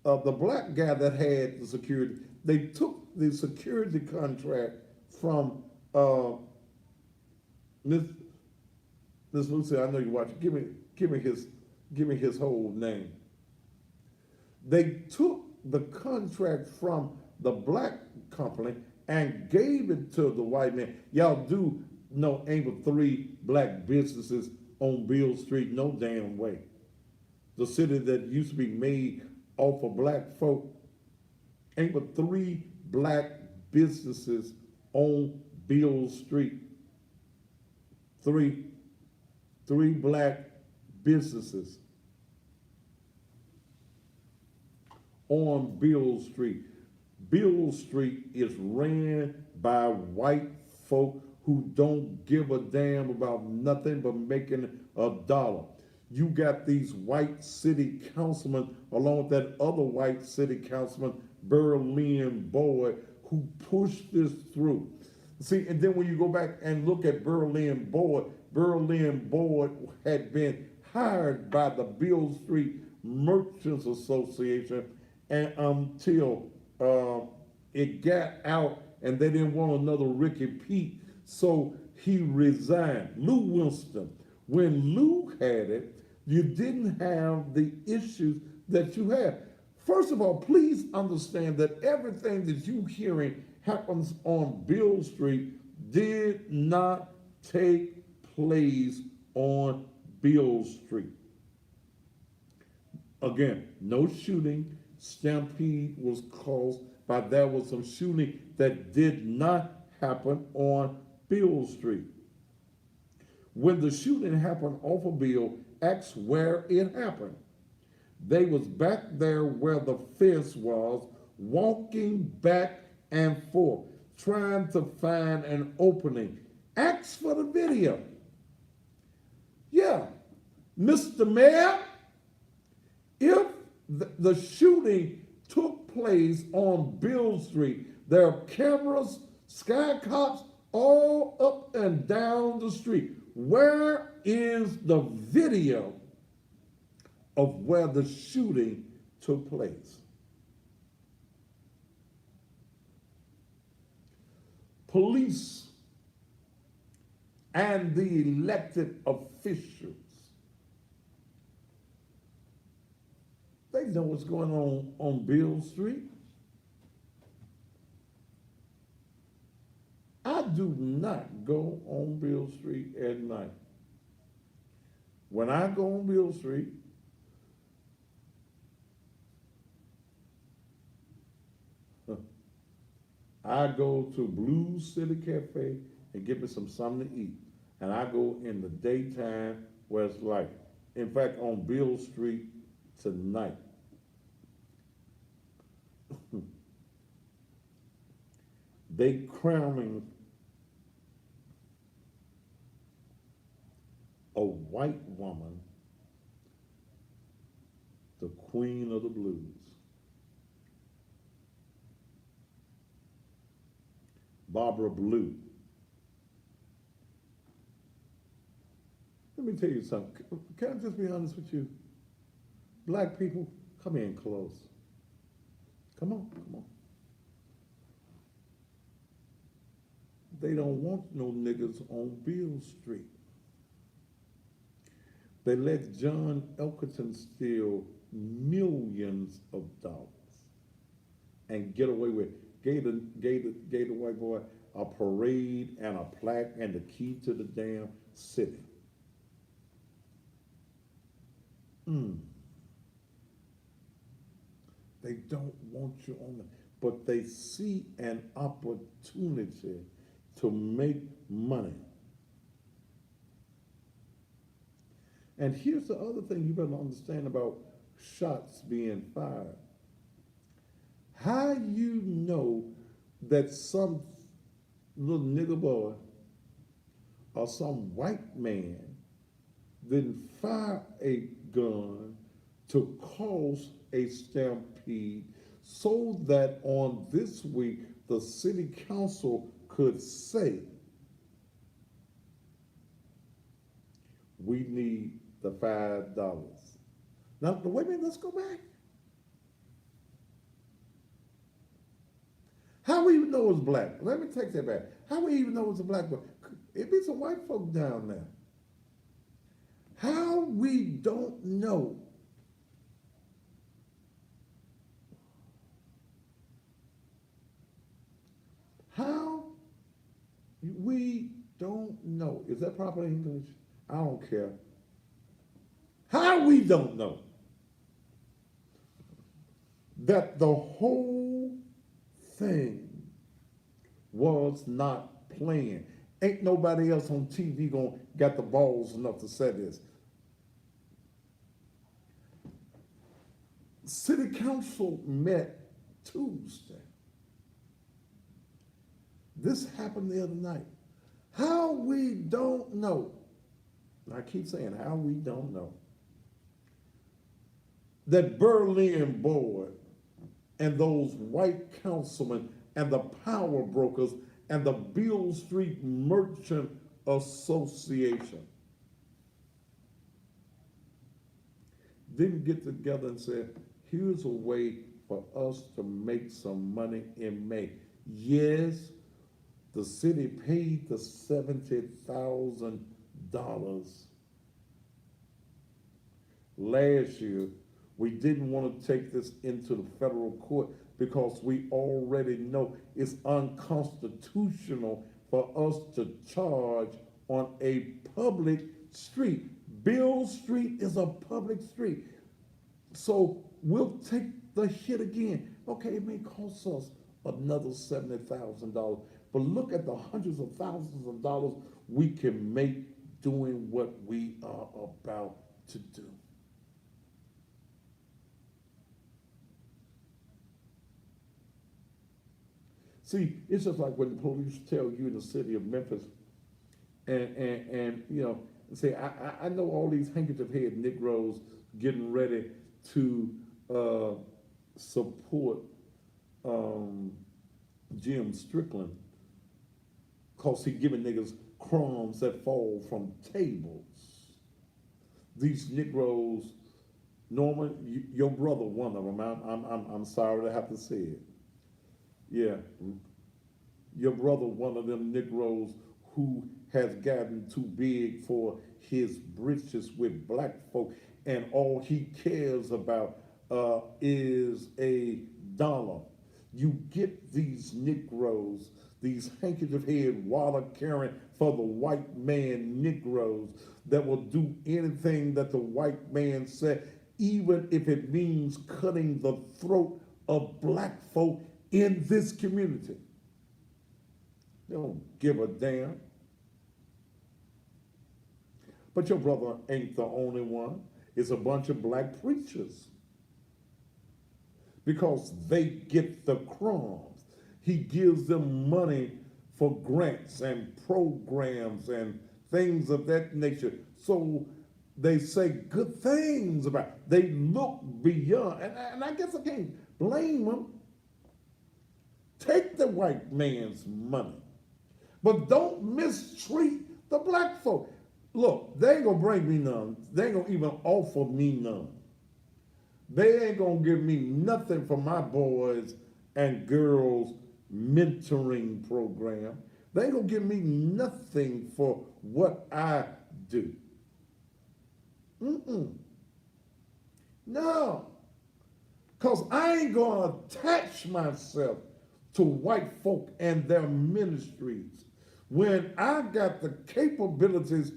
the black guy that had the security. They took the security contract from Miss Lucy. I know you watch. Give me his whole name. They took the contract from the black company and gave it to the white man. Y'all do know ain't but 3 black businesses on Beale Street, no damn way. The city that used to be made off of black folk, ain't but 3 black businesses on Beale Street. 3 black businesses on Beale Street. Beale Street is ran by white folk who don't give a damn about nothing but making a dollar. You got these white city councilmen along with that other white city councilman, Berlin Boyd, who pushed this through. See, and then when you go back and look at Berlin Boyd had been hired by the Beale Street Merchants Association, and until it got out and they didn't want another Ricky Pete, so he resigned. Lou Winston. When Lou had it, you didn't have the issues that you have. First of all, please understand that everything that you're hearing happens on Beale Street did not take place on Beale Street. Again, no shooting. Stampede was caused by there was some shooting that did not happen on Beale Street. When the shooting happened off of Beale, ask where it happened. They was back there where the fence was, walking back and forth, trying to find an opening. Ask for the video. Yeah, Mr. Mayor, if the shooting took place on Beale Street, there are cameras, sky cops all up and down the street. Where is the video of where the shooting took place? Police and the elected officials, they know what's going on Beale Street. I do not go on Beale Street at night. When I go on Beale Street, I go to Blue City Cafe and get me something to eat. And I go in the daytime where it's light. In fact, on Beale Street tonight, they crowning a white woman the queen of the blues. Barbara Blue. Let me tell you something. Can I just be honest with you? Black people, come in close. Come on, come on. They don't want no niggas on Beale Street. They let John Elkerton steal millions of dollars and get away with it. Gave the white boy a parade and a plaque and the key to the damn city. They don't want you on the, but they see an opportunity to make money. And here's the other thing you better understand about shots being fired. How you know that some little nigger boy or some white man didn't fire a gun to cause a stampede so that on this week the city council could say, we need the $5. Now, wait a minute, let's go back. How we even know it's black? Let me take that back. How we even know it's a black boy? It be some white folk down there. How we don't know? How we don't know? Is that proper English? I don't care. How we don't know that the whole thing was not planned. Ain't nobody else on TV got the balls enough to say this. City council met Tuesday. This happened the other night. How we don't know. I keep saying how we don't know. That Berlin board and those white councilmen and the power brokers and the Beale Street Merchant Association didn't get together and say, here's a way for us to make some money in May. Yes, the city paid the $70,000 last year. We didn't want to take this into the federal court because we already know it's unconstitutional for us to charge on a public street. Beale Street is a public street. So we'll take the hit again. Okay, it may cost us another $70,000, but look at the hundreds of thousands of dollars we can make doing what we are about to do. See, it's just like when the police tell you in the city of Memphis, and you know, say, I know all these handkerchief head Negroes getting ready to support Jim Strickland because he giving niggas crumbs that fall from tables. These Negroes, Norman, your brother, one of them. I'm sorry to have to say it. Yeah, your brother, one of them Negroes who has gotten too big for his britches with black folk, and all he cares about is a dollar. You get these Negroes, these handkerchief head, water carrying for the white man Negroes that will do anything that the white man said, even if it means cutting the throat of black folk in this community. They don't give a damn. But your brother ain't the only one. It's a bunch of black preachers. Because they get the crumbs. He gives them money for grants and programs and things of that nature. So they say good things about it. They look beyond. And I guess I can't blame them. Take the white man's money, but don't mistreat the black folk. Look, they ain't gonna bring me none. They ain't gonna even offer me none. They ain't gonna give me nothing for my boys and girls mentoring program. They ain't gonna give me nothing for what I do. Mm-mm. No. Because I ain't gonna attach myself to white folk and their ministries when I got the capabilities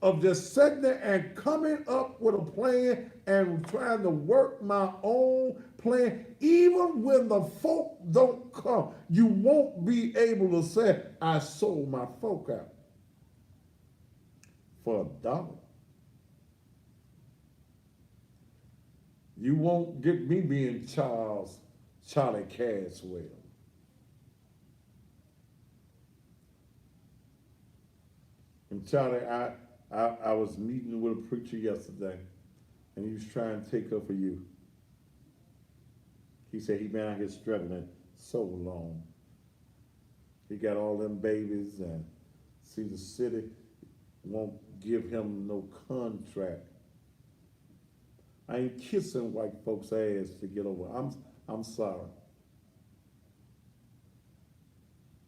of just sitting there and coming up with a plan and trying to work my own plan. Even when the folk don't come, you won't be able to say, I sold my folk out for $1. You won't get me being Charlie Caswell. And Charlie, I was meeting with a preacher yesterday, and he was trying to take her for you. He said he been out here struggling so long. He got all them babies, and see the city won't give him no contract. I ain't kissing white folks' ass to get over. I'm sorry.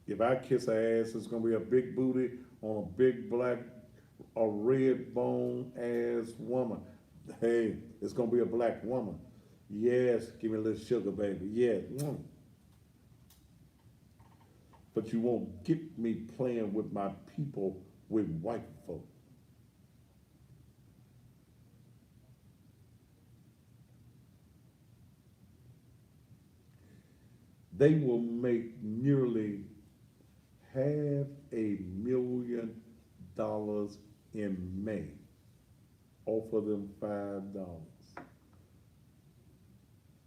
If I kiss her ass, it's gonna be a big booty on a big black, a red bone ass woman. Hey, it's gonna be a black woman. Yes, give me a little sugar, baby. Yes. But you won't get me playing with my people with white folk. They will make nearly $500,000 in May. Offer them $5.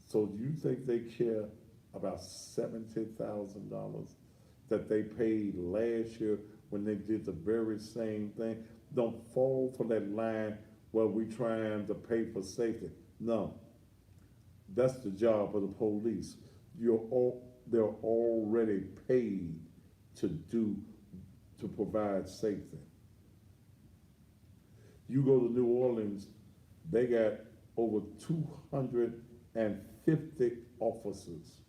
So do you think they care about $70,000 that they paid last year when they did the very same thing? Don't fall for that line where we trying to pay for safety. No, that's the job of the police. They're already paid to provide safety. You go to New Orleans, they got over 250 officers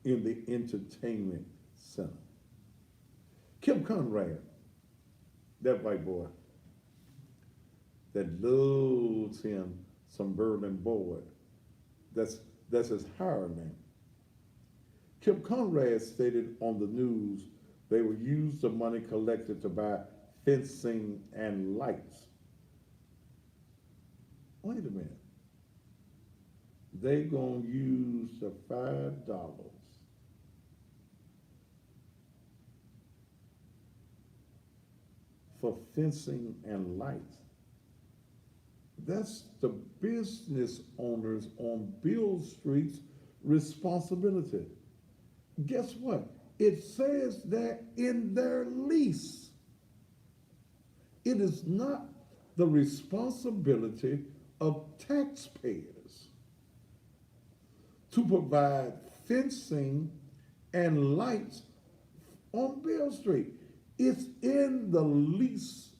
in the entertainment center. Kim Conrad, that white boy that loves him some Berlin boy, that's his hireling. Kim Conrad stated on the news they will use the money collected to buy fencing and lights. Wait a minute. They gonna use the $5 for fencing and lights. That's the business owners on Beale Street's responsibility. Guess what? It says that in their lease. It is not the responsibility of taxpayers to provide fencing and lights on Beale Street. It's in the lease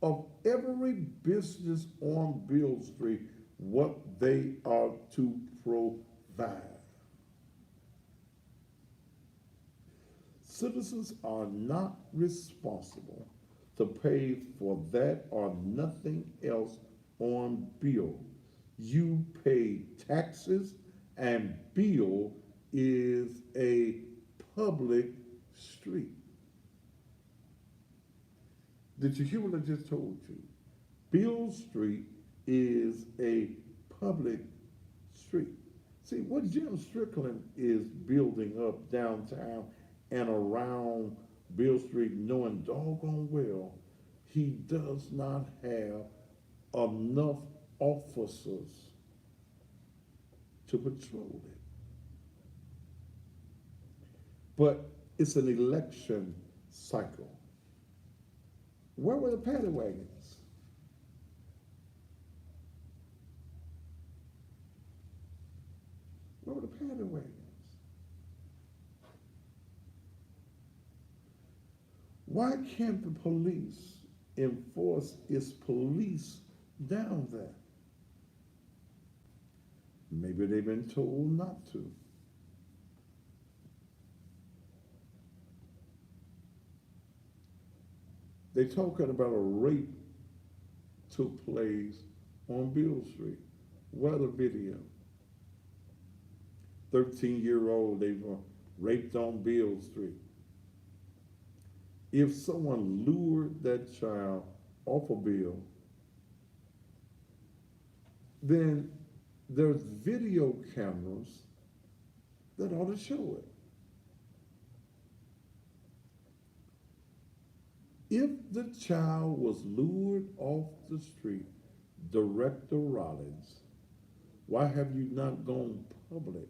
of every business on Beale Street what they are to provide. Citizens are not responsible to pay for that or nothing else on Beale. You pay taxes, and Beale is a public street. Did you hear what I just told you? Beale Street is a public street. See, what Jim Strickland is building up downtown and around Beale Street, knowing doggone well he does not have enough officers to patrol it. But it's an election cycle. Where were the paddy wagons? Where were the paddy wagons? Why can't the police enforce its police down there. Maybe they've been told not to. They're talking about a rape took place on Beale Street. What a video. 13-year-old, they were raped on Beale Street. If someone lured that child off a bill, then there's video cameras that ought to show it. If the child was lured off the street, Director Rollins, why have you not gone public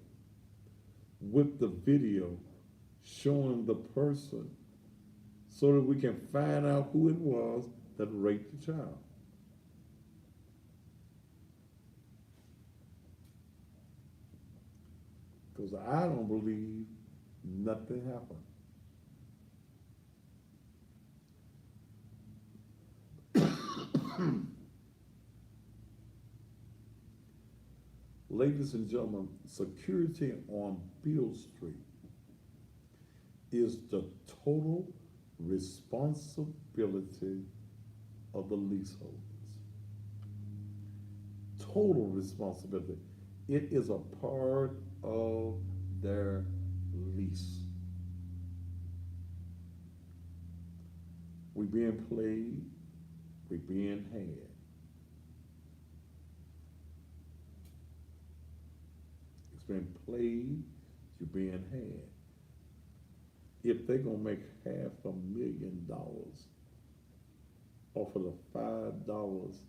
with the video showing the person so that we can find out who it was that raped the child? Because I don't believe nothing happened. Ladies and gentlemen, security on Beale Street is the total responsibility of the leaseholders. Total responsibility. It is a part of their lease. We're being played, we're being had. It's been played, you're being had. If they're gonna make $500,000 off of the $5,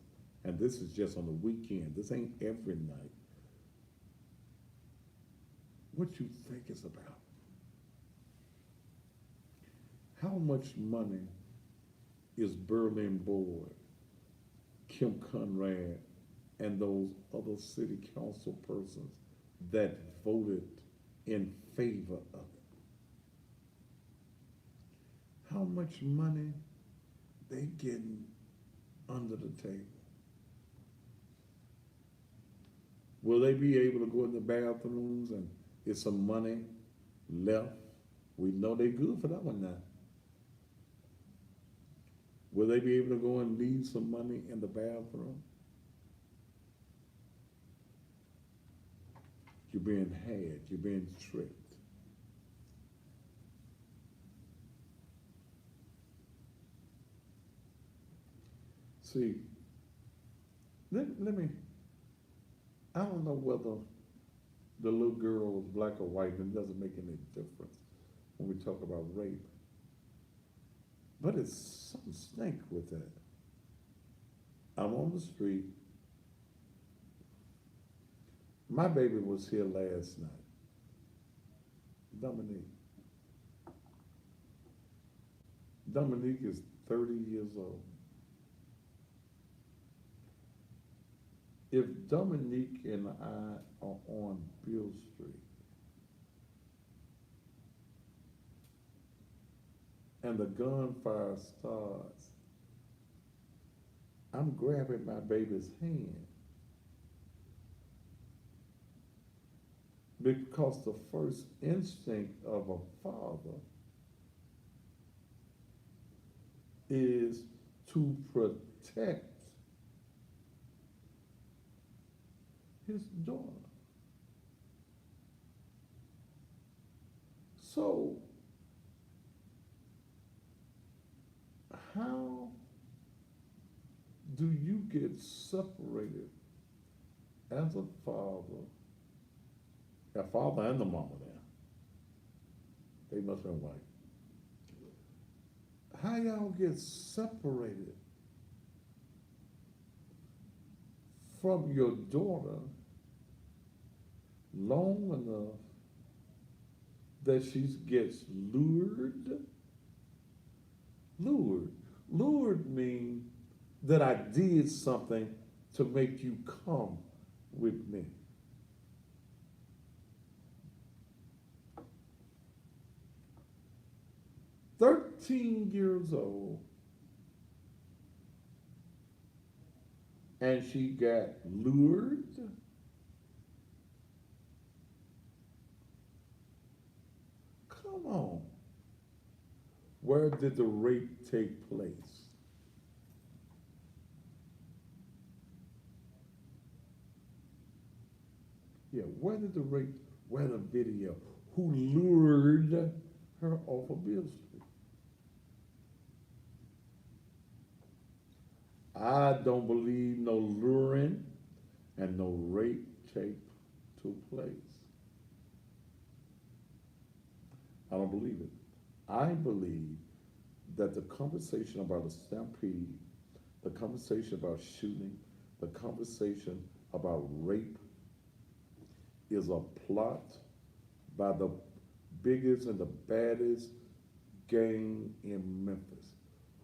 and this is just on the weekend, this ain't every night, what you think it's about? How much money is Berlin Board, Kim Conrad, and those other city council persons that voted in favor of it? How much money they getting under the table? Will they be able to go in the bathrooms and get some money left? We know they're good for that one now. Will they be able to go and leave some money in the bathroom? You're being had, you're being tricked. See, let me, I don't know whether the little girl was black or white, and it doesn't make any difference when we talk about rape. But it's some stink with that. I'm on the street. My baby was here last night. Dominique. Dominique is 30 years old. If Dominique and I are on Beale Street, and the gunfire starts, I'm grabbing my baby's hand. Because the first instinct of a father is to protect his daughter. So, how do you get separated as a father and the mama there? They must have been white. How y'all get separated from your daughter long enough that she gets lured? Lured means that I did something to make you come with me. "13 years old, and she got lured. Come on. Where did the rape take place? Yeah, where did the rape, where the video? Who lured her off of Beale Street? I don't believe no luring and no rape took place. I don't believe it. I believe that the conversation about a stampede, the conversation about shooting, the conversation about rape is a plot by the biggest and the baddest gang in Memphis.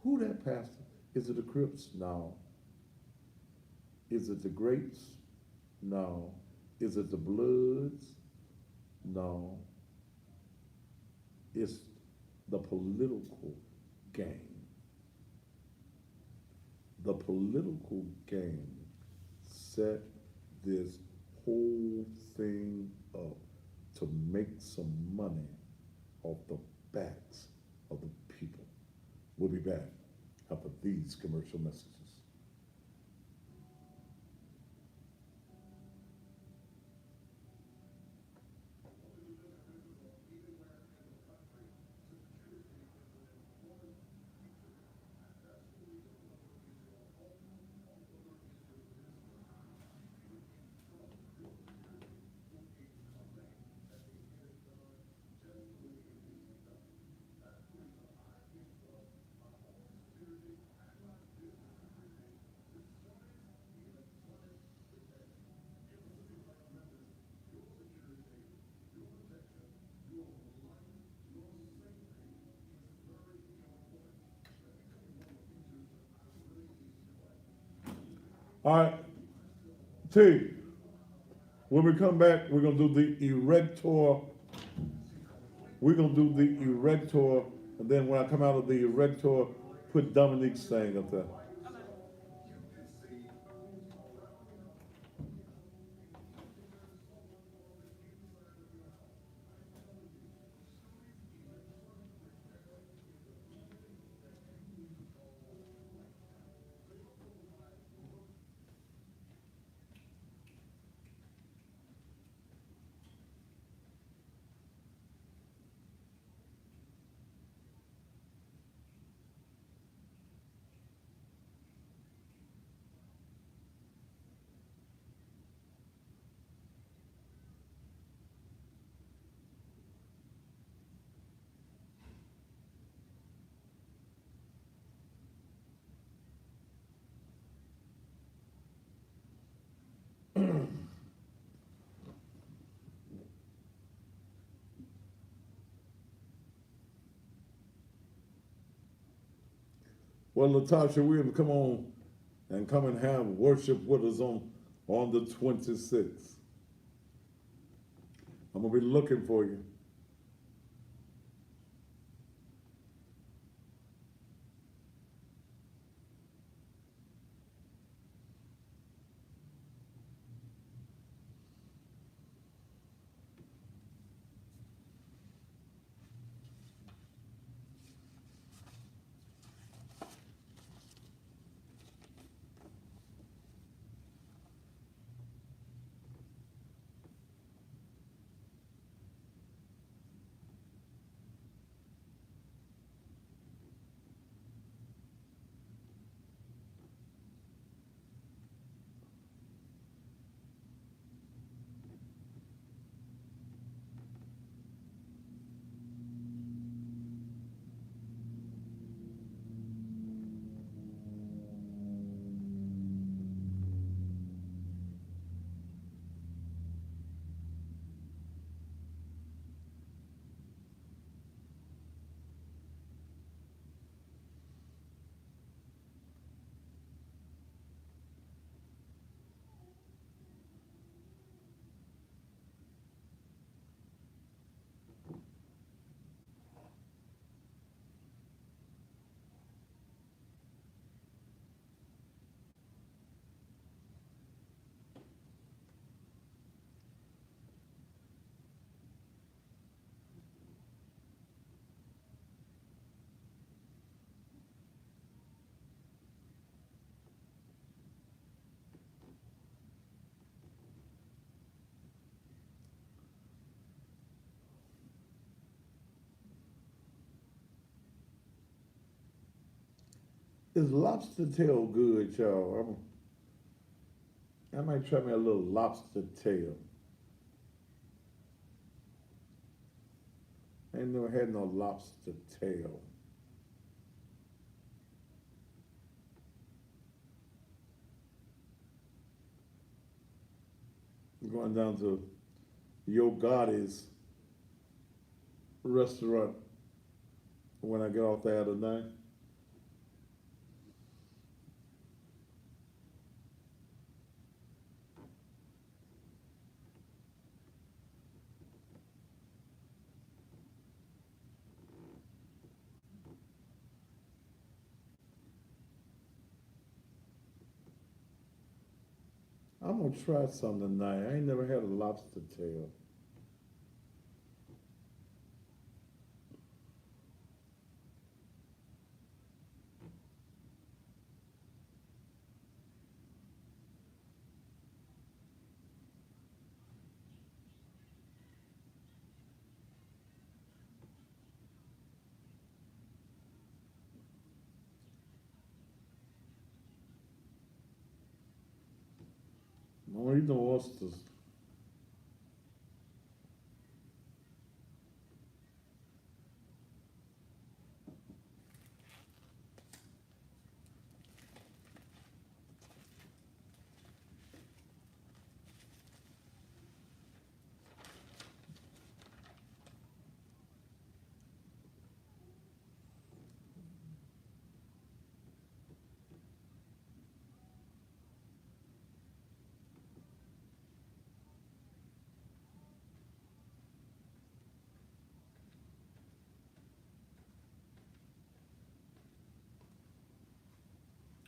Who that pastor? Is it the Crips? No. Is it the Grapes? No. Is it the Bloods? No. It's the political gang. The political gang set this whole thing up to make some money off the backs of the people. We'll be back after these commercial messages. All right, T, when we come back, we're gonna do the erector. We're gonna do the erector, and then when I come out of the erector, put Dominique's thing up there. Well, Latasha Williams, come on and come and have worship with us on the 26th. I'm gonna be looking for you. Is lobster tail good, y'all? I might try me a little lobster tail. I ain't never had no lobster tail. I'm going down to Yo Gotti's restaurant when I get off there tonight. I'm gonna try some tonight. I ain't never had a lobster tail. Don't eat no oysters.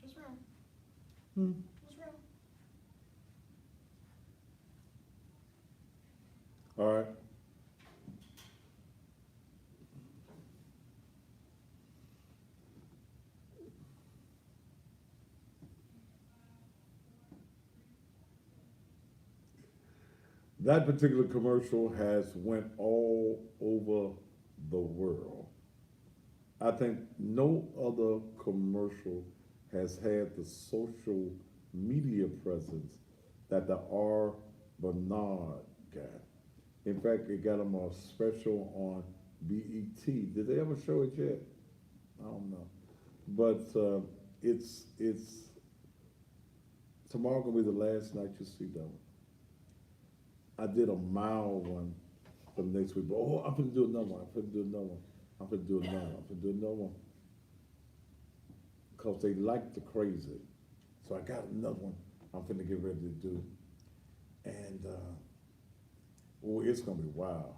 What's wrong? Hmm. What's wrong? All right. That particular commercial has went all over the world. I think no other commercial has had the social media presence that the R. Bernard got. In fact, it got him a special on BET. Did they ever show it yet? I don't know. But it's tomorrow gonna be the last night you see them. I did a mile one for next week. But oh, I'm gonna do another one. I'm gonna do another one. I'm gonna do another one. I'm gonna do another one. Because they like the crazy. So I got another one I'm gonna get ready to do. And oh, it's gonna be wild.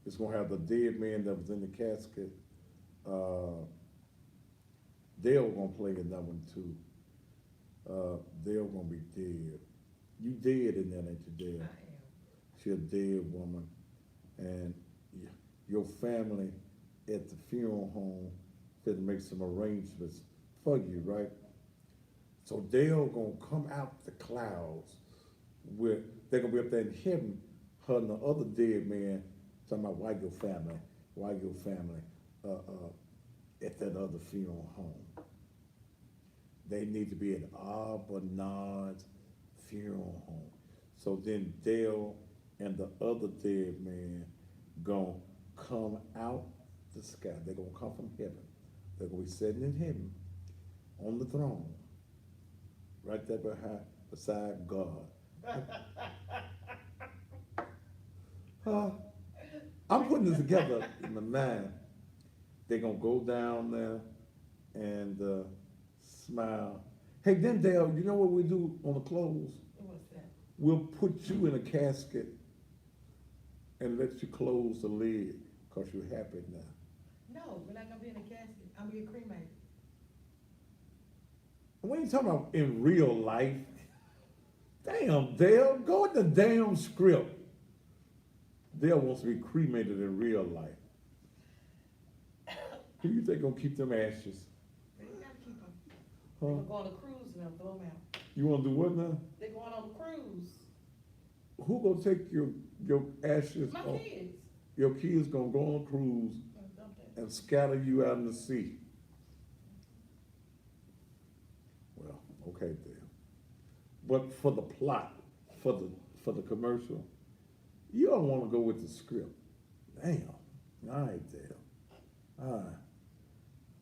It's gonna have the dead man that was in the casket. Dale gonna play in that one too. Dale gonna be dead. You dead in that, ain't you, I Dale? am. She a dead woman, and your family at the funeral home had to make some arrangements for you, right? So Dale gonna come out the clouds where they're gonna be up there in heaven, her and the other dead man talking about why your family, at that other funeral home. They need to be at R. Bernard's funeral home. So then Dale and the other dead man gonna come out the sky. They're gonna come from heaven. They're gonna be sitting in heaven on the throne, right there beside God. I'm putting this together in my mind. They're gonna go down there and smile. Hey, then Dale, you know what we do on the clothes? What's that? We'll put you in a casket and let you close the lid because you're happy now. No, we're not gonna be in a casket. I'm gonna get cremated. What are you talking about in real life? Damn, Dale, go with the damn script. Dale wants to be cremated in real life. Who do you think gonna keep them ashes? They ain't gotta keep them. Huh? They're gonna go on a cruise and they'll throw them out. You wanna do what now? They're going on a cruise. Who gonna take your ashes? My on- kids. Your kids gonna go on a cruise Gonna dump that. and scatter you out in the sea. Okay, there. But for the plot, for the commercial, you don't want to go with the script. Damn. All right, there. All right.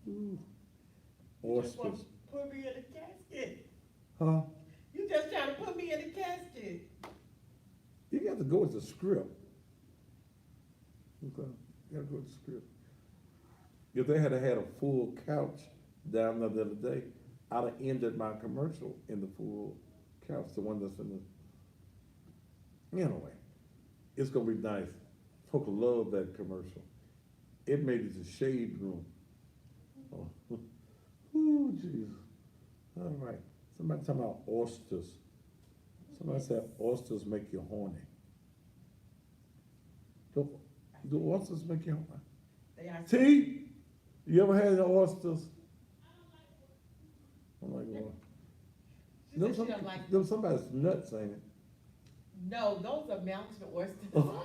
Ooh. You just want Oysters. to put me in a casket. Huh? You just trying to put me in a casket. You got to go with the script. Okay. You got to go with the script. If they had had a full couch down there the other day, I'd have ended my commercial in the full couch, the one that's in the. Anyway, it's gonna be nice. Folk love that commercial. It made it the shade room. Oh, ooh, Jesus. All right. Somebody talking about oysters. Somebody said oysters make you horny. Do oysters make you horny? They are. T, you ever had the oysters? I'm like, what? She said she don't like. Them somebody's nuts, ain't it? No, those are mountain oysters. Oh.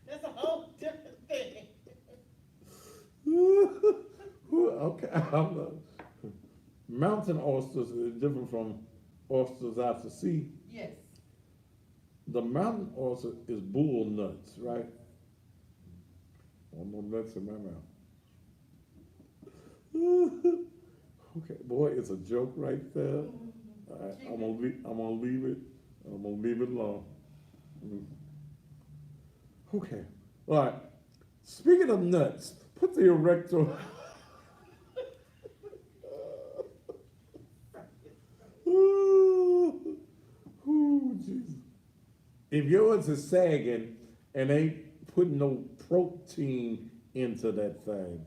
That's a whole different thing. Okay, I'm not. Mountain oysters is different from oysters out to sea. Yes. The mountain oyster is bull nuts, right? One more nuts in my mouth. Okay, boy, it's a joke right there. I'm gonna leave it. I'm gonna leave it alone. Okay. All right. Speaking of nuts, put the erector. Ooh, Jesus. If yours is sagging and ain't putting no protein into that thing,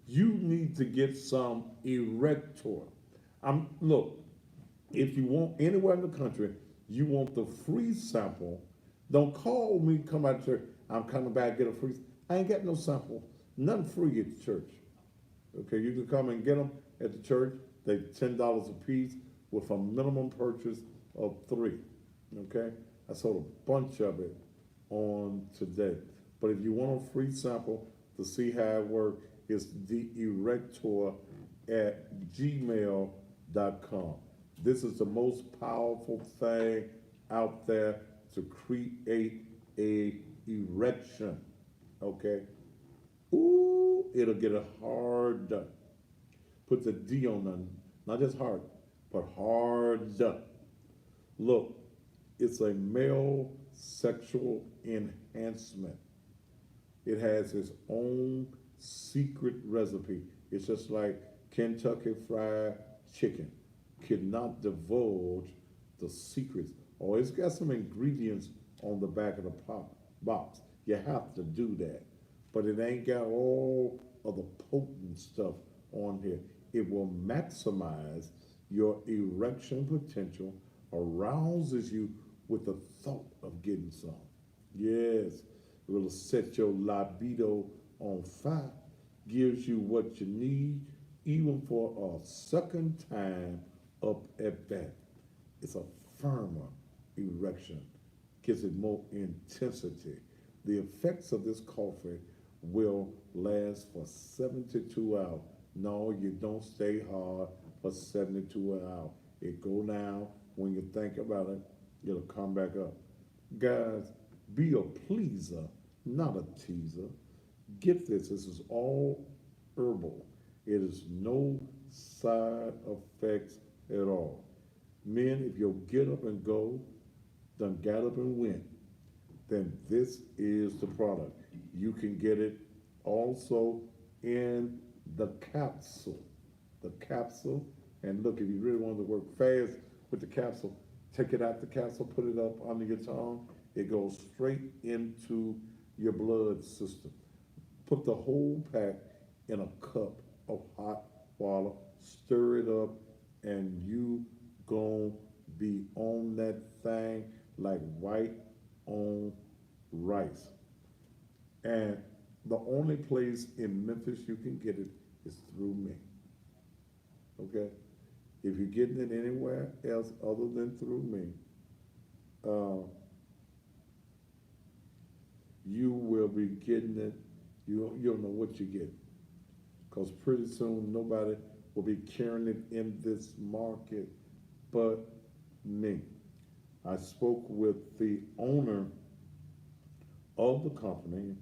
you need to get some erector. Look, if you want anywhere in the country, you want the free sample. Don't call me, come out to church. I'm coming back, get a free. I ain't got no sample. Nothing free at the church. Okay, you can come and get them at the church. They're $10 a piece with a minimum purchase of 3. Okay, I sold a bunch of it on today. But if you want a free sample to see how it works, it's theerector at gmail.com. This is the most powerful thing out there to create a erection. Okay? Ooh, it'll get it hard. Put the D on them, not just hard, but hard. Look, it's a male sexual enhancement. It has its own secret recipe. It's just like Kentucky Fried Chicken. Cannot divulge the secrets. Or it's got some ingredients on the back of the box. You have to do that. But it ain't got all of the potent stuff on here. It will maximize your erection potential, arouses you with the thought of getting some. Yes, it will set your libido on fire, gives you what you need, even for a second time up at bat. It's a firmer erection, gives it more intensity. The effects of this coffee will last for 72 hours. No, you don't stay hard for 72 hours. It go down. When you think about it, it'll come back up. Guys, be a pleaser, not a teaser. Get this. This is all herbal. It is no side effects at all. Men, if you'll get up and go, done got up and went, then this is the product. You can get it also in the capsule. The capsule, and look, if you really want to work fast with the capsule, take it out the capsule, put it up under your tongue. It goes straight into your blood system. Put the whole pack in a cup of hot water, stir it up, and you gonna be on that thing like white on rice. And the only place in Memphis you can get it is through me. Okay? If you're getting it anywhere else other than through me, you will be getting it. You'll know what you get. Because pretty soon nobody will be carrying it in this market but me. I spoke with the owner of the company,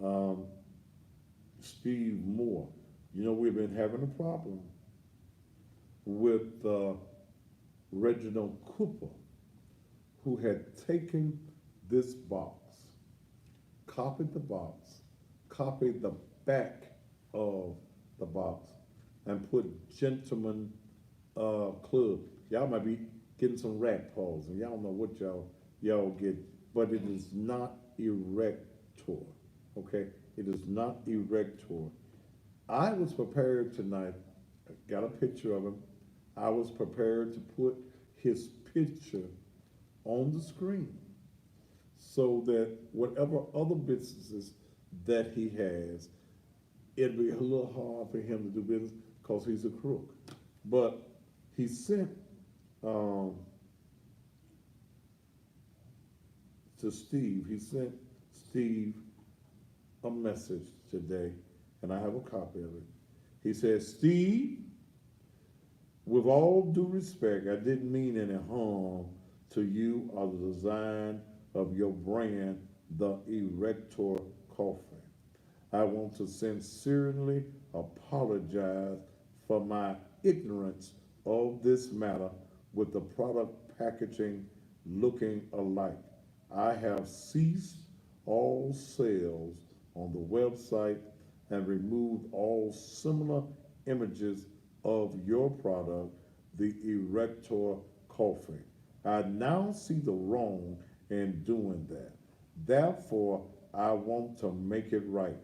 um, Steve Moore. You know, we've been having a problem with Reginald Cooper, who had taken this box, copied the box, copied the back of the box, and put Gentleman Club. Y'all might be getting some rat paws, and y'all know what y'all get, but it is not Erector. Okay, it is not Erector. I was prepared tonight. I got a picture of him. I was prepared to put his picture on the screen so that whatever other businesses that he has, it'd be a little hard for him to do business because he's a crook. But he sent to Steve, he sent Steve a message today, and I have a copy of it. He says, Steve, with all due respect, I didn't mean any harm to you or the design of your brand, the Erector Coffee. I want to sincerely apologize for my ignorance of this matter with the product packaging looking alike. I have ceased all sales on the website and removed all similar images of your product, the Erector Coffee. I now see the wrong in doing that. Therefore, I want to make it right.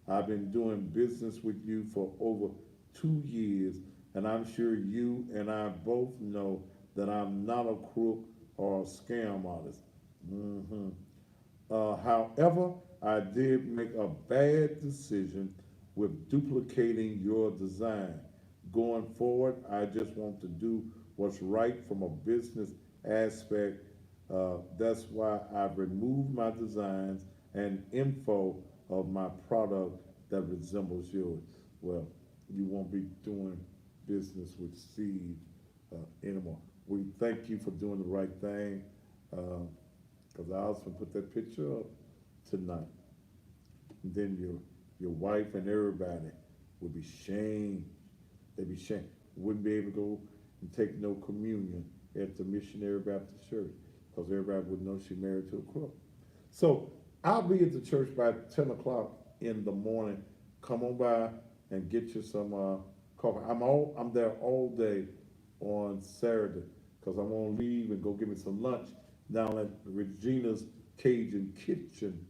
I've been doing business with you for over 2 years, and I'm sure you and I both know that I'm not a crook or a scam artist. Mhm. However, I did make a bad decision with duplicating your design. Going forward, I just want to do what's right from a business aspect. That's why I've removed my designs and info of my product that resembles yours. Well, you won't be doing business with Steve anymore. We thank you for doing the right thing, because I also put that picture up tonight. And then your wife and everybody would be shamed. They'd be shamed. Wouldn't be able to go and take no communion at the Missionary Baptist Church because everybody would know she married to a crook. So I'll be at the church by 10 o'clock in the morning. Come on by and get you some coffee. I'm there all day on Saturday because I'm gonna leave and go get me some lunch down at Regina's Cajun Kitchen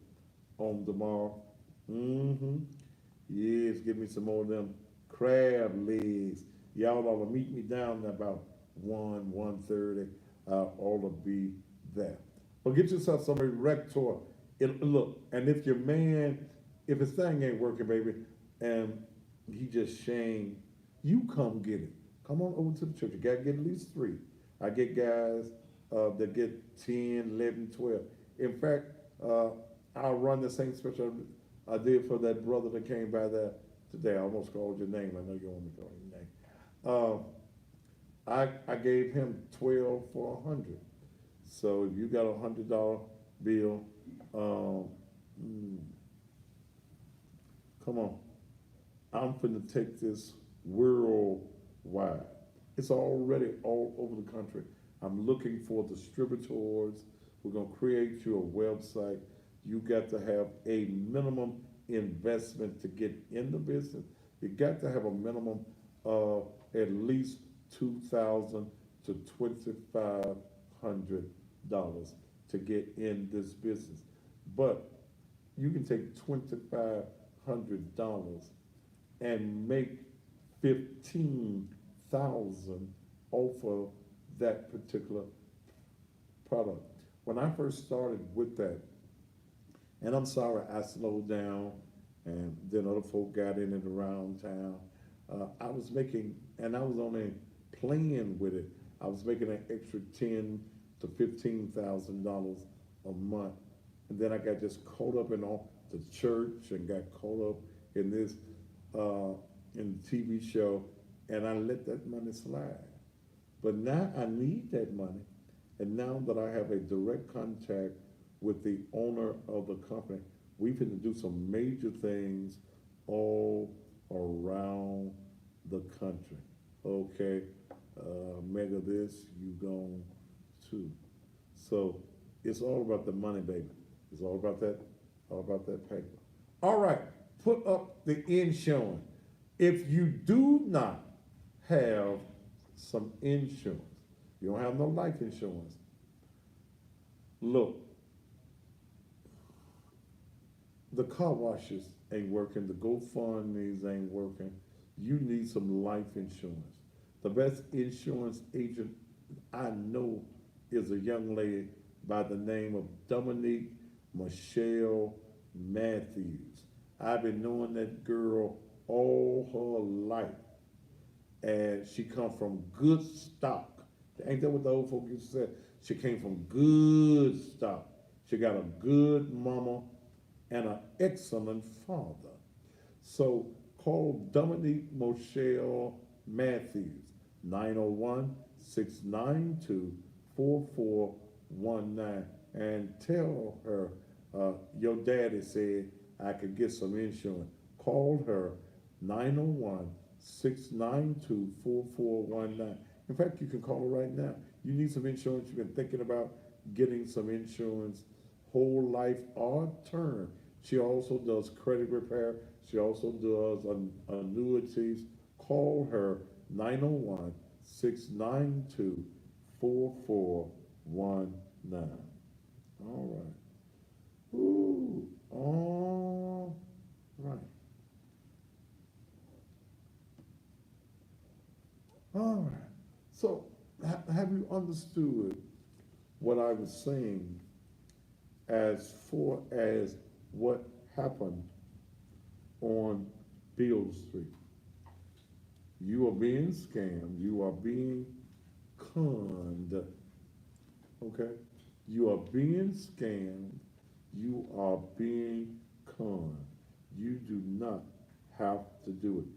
on tomorrow. Mm-hmm. Yes, give me some more of them crab legs. Y'all ought to meet me down there about 1:30. Ought to be there. But get yourself some Erector. Look, and if your man, if his thing ain't working, baby, and he just shamed, you come get it. Come on over to the church. You gotta get at least 3. I get guys that get 10, 11, 12. In fact, I'll run the same special I did for that brother that came by there today. I almost called your name. I know you want me to call your name. I gave him 12 for 100. So if you got $100 bill, come on. I'm finna take this worldwide. It's already all over the country. I'm looking for distributors. We're gonna create you a website. You got to have a minimum investment to get in the business. You got to have a minimum of at least $2,000 to $2,500 to get in this business. But you can take $2,500 and make 15,000 off of that particular product. When I first started with that, and I'm sorry I slowed down, and then other folk got in it around town. I was making, and I was only playing with it. I was making an extra $10,000 to $15,000 a month, and then I got just caught up in all the church and got caught up in this in the TV show, and I let that money slide. But now I need that money, and now that I have a direct contact with the owner of the company, we can do some major things all around the country. Okay, mega this, you gone too. So it's all about the money, baby. It's all about that paper. All right, put up the insurance. If you do not have some insurance, you don't have no life insurance, look, the car washes ain't working, the GoFundMe's ain't working. You need some life insurance. The best insurance agent I know is a young lady by the name of Dominique Michelle Matthews. I've been knowing that girl all her life, and she come from good stock. Ain't that what the old folks used to say? She came from good stock. She got a good mama and an excellent father. So call Dominique Michelle Matthews, 901-692-4419, and tell her your daddy said I could get some insurance. Call her 901-692-4419. In fact, you can call her right now. You need some insurance. You've been thinking about getting some insurance, whole life or term. She also does credit repair. She also does annuities. Call her 901-692-4419. All right. Ooh, all right. All right. So, have you understood what I was saying as far as what happened on Beale Street? You are being scammed. You are being conned. Okay? You are being scammed. You are being conned. You do not have to do it.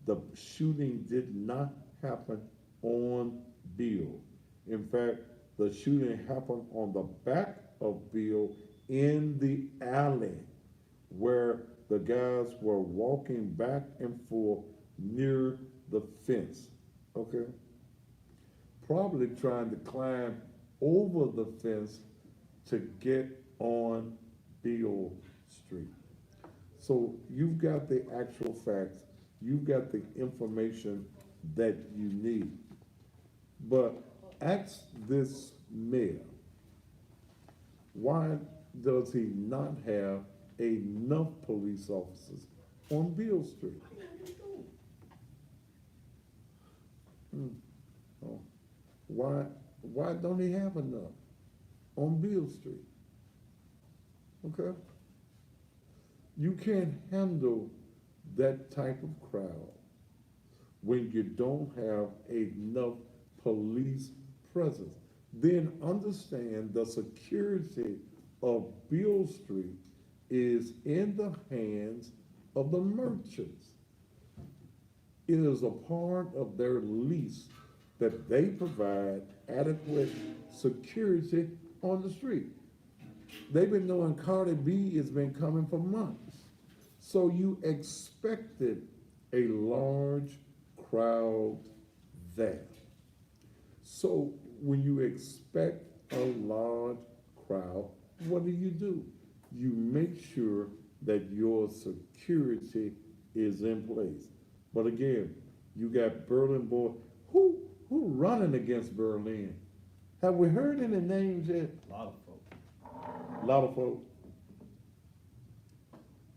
The shooting did not happen on Beale. In fact, the shooting happened on the back of Beale in the alley where the guys were walking back and forth near the fence. Okay? Probably trying to climb over the fence to get on Beale Street. So you've got the actual facts, you've got the information that you need. But ask this mayor, why does he not have enough police officers on Beale Street? Oh. Why don't he have enough on Beale Street? Okay? You can't handle that type of crowd when you don't have enough police presence. Then understand the security of Beale Street is in the hands of the merchants. It is a part of their lease that they provide adequate security on the street. They've been knowing Cardi B has been coming for months. So you expected a large crowd there. So when you expect a large crowd, what do? You make sure that your security is in place. But again, you got Berlin boy. Who running against Berlin? Have we heard any names yet? A lot of folks. A lot of folks.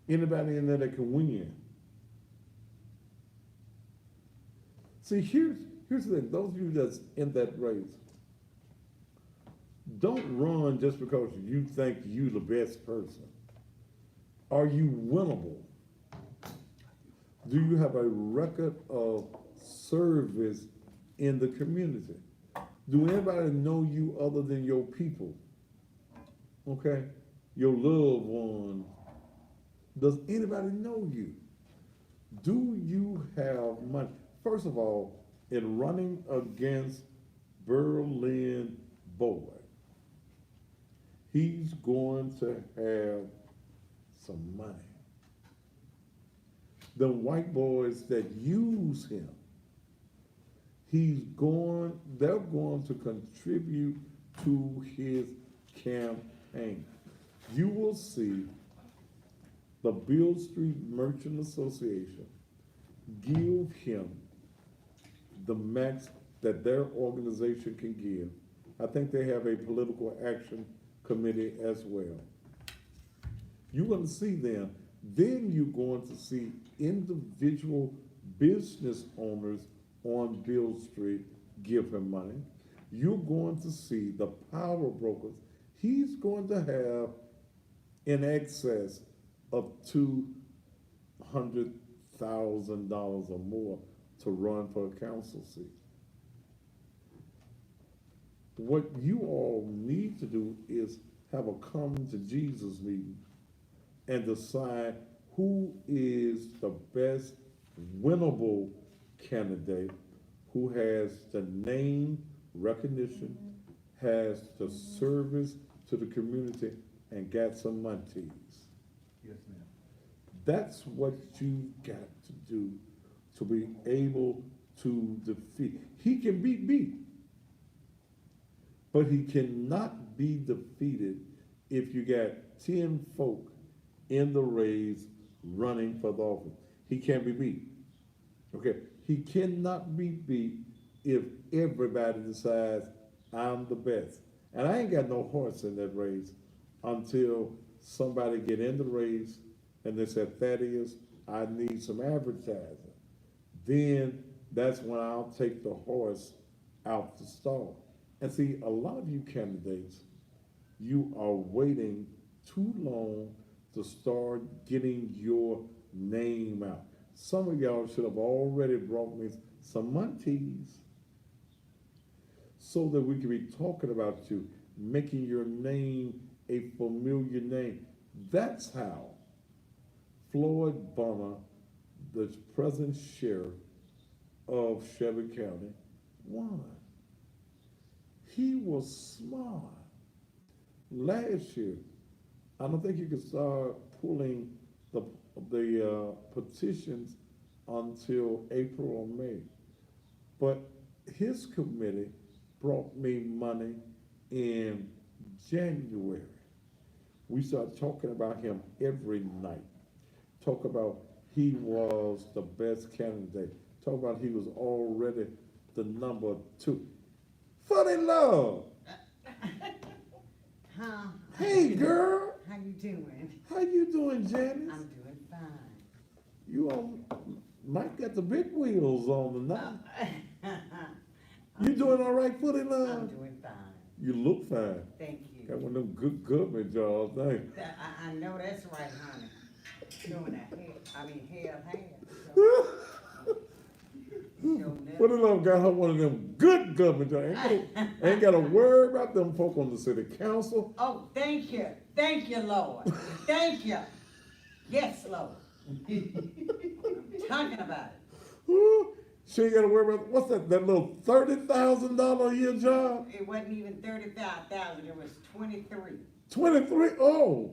Anybody in there that can win? See, here's the thing. Those of you that's in that race, don't run just because you think you the best person. Are you winnable? Do you have a record of service in the community? Do anybody know you other than your people? Okay? Your loved ones. Does anybody know you? Do you have money? First of all, in running against Berlin Boy, he's going to have some money. The white boys that use him, they're going to contribute to his campaign. You will see the Beale Street Merchant Association give him the max that their organization can give. I think they have a political action committee as well. You're going to see them. Then you're going to see individual business owners on Beale Street give him money. You're going to see the power brokers. He's going to have in excess of $200,000 or more to run for a council seat. What you all need to do is have a come to Jesus meeting and decide who is the best winnable candidate, who has the name recognition, has the service to the community, and got some money. Yes, ma'am. That's what you've got to do to be able to defeat. He can be beat, but he cannot be defeated if you got 10 folk in the race running for the office. He can't be beat. Okay, he cannot be beat if everybody decides I'm the best. And I ain't got no horse in that race until somebody get in the race and they say, Thaddeus, I need some advertising. Then that's when I'll take the horse out the stall. And see, a lot of you candidates, you are waiting too long to start getting your name out. Some of y'all should have already brought me some munties so that we can be talking about you, making your name a familiar name. That's how Floyd Bonner, the present sheriff of Shelby County, won. He was smart. Last year, I don't think you could start pulling the petitions until April or May. But his committee brought me money in January. We started talking about him every night. Talk about he was the best candidate. Talk about he was already the number 2. Fall in love. Huh? Hey, girl. How you doing? How you doing, Janice? I'm doing fine. You on, Mike got the big wheels on tonight. You doing all right, foot in love? I'm doing fine. You look fine. Thank you. Got one of them good government jobs, ain't you? I know that's right, honey. Doing that hair, Foot in love got her one of them good government jobs. Ain't got to worry about them folk on the city council. Oh, thank you. Thank you, Lord. Thank you. Yes, Lord. I'm talking about it. She ain't got to worry about, what's that little $30,000 a year job? It wasn't even 35,000. It was 23. 23? Oh.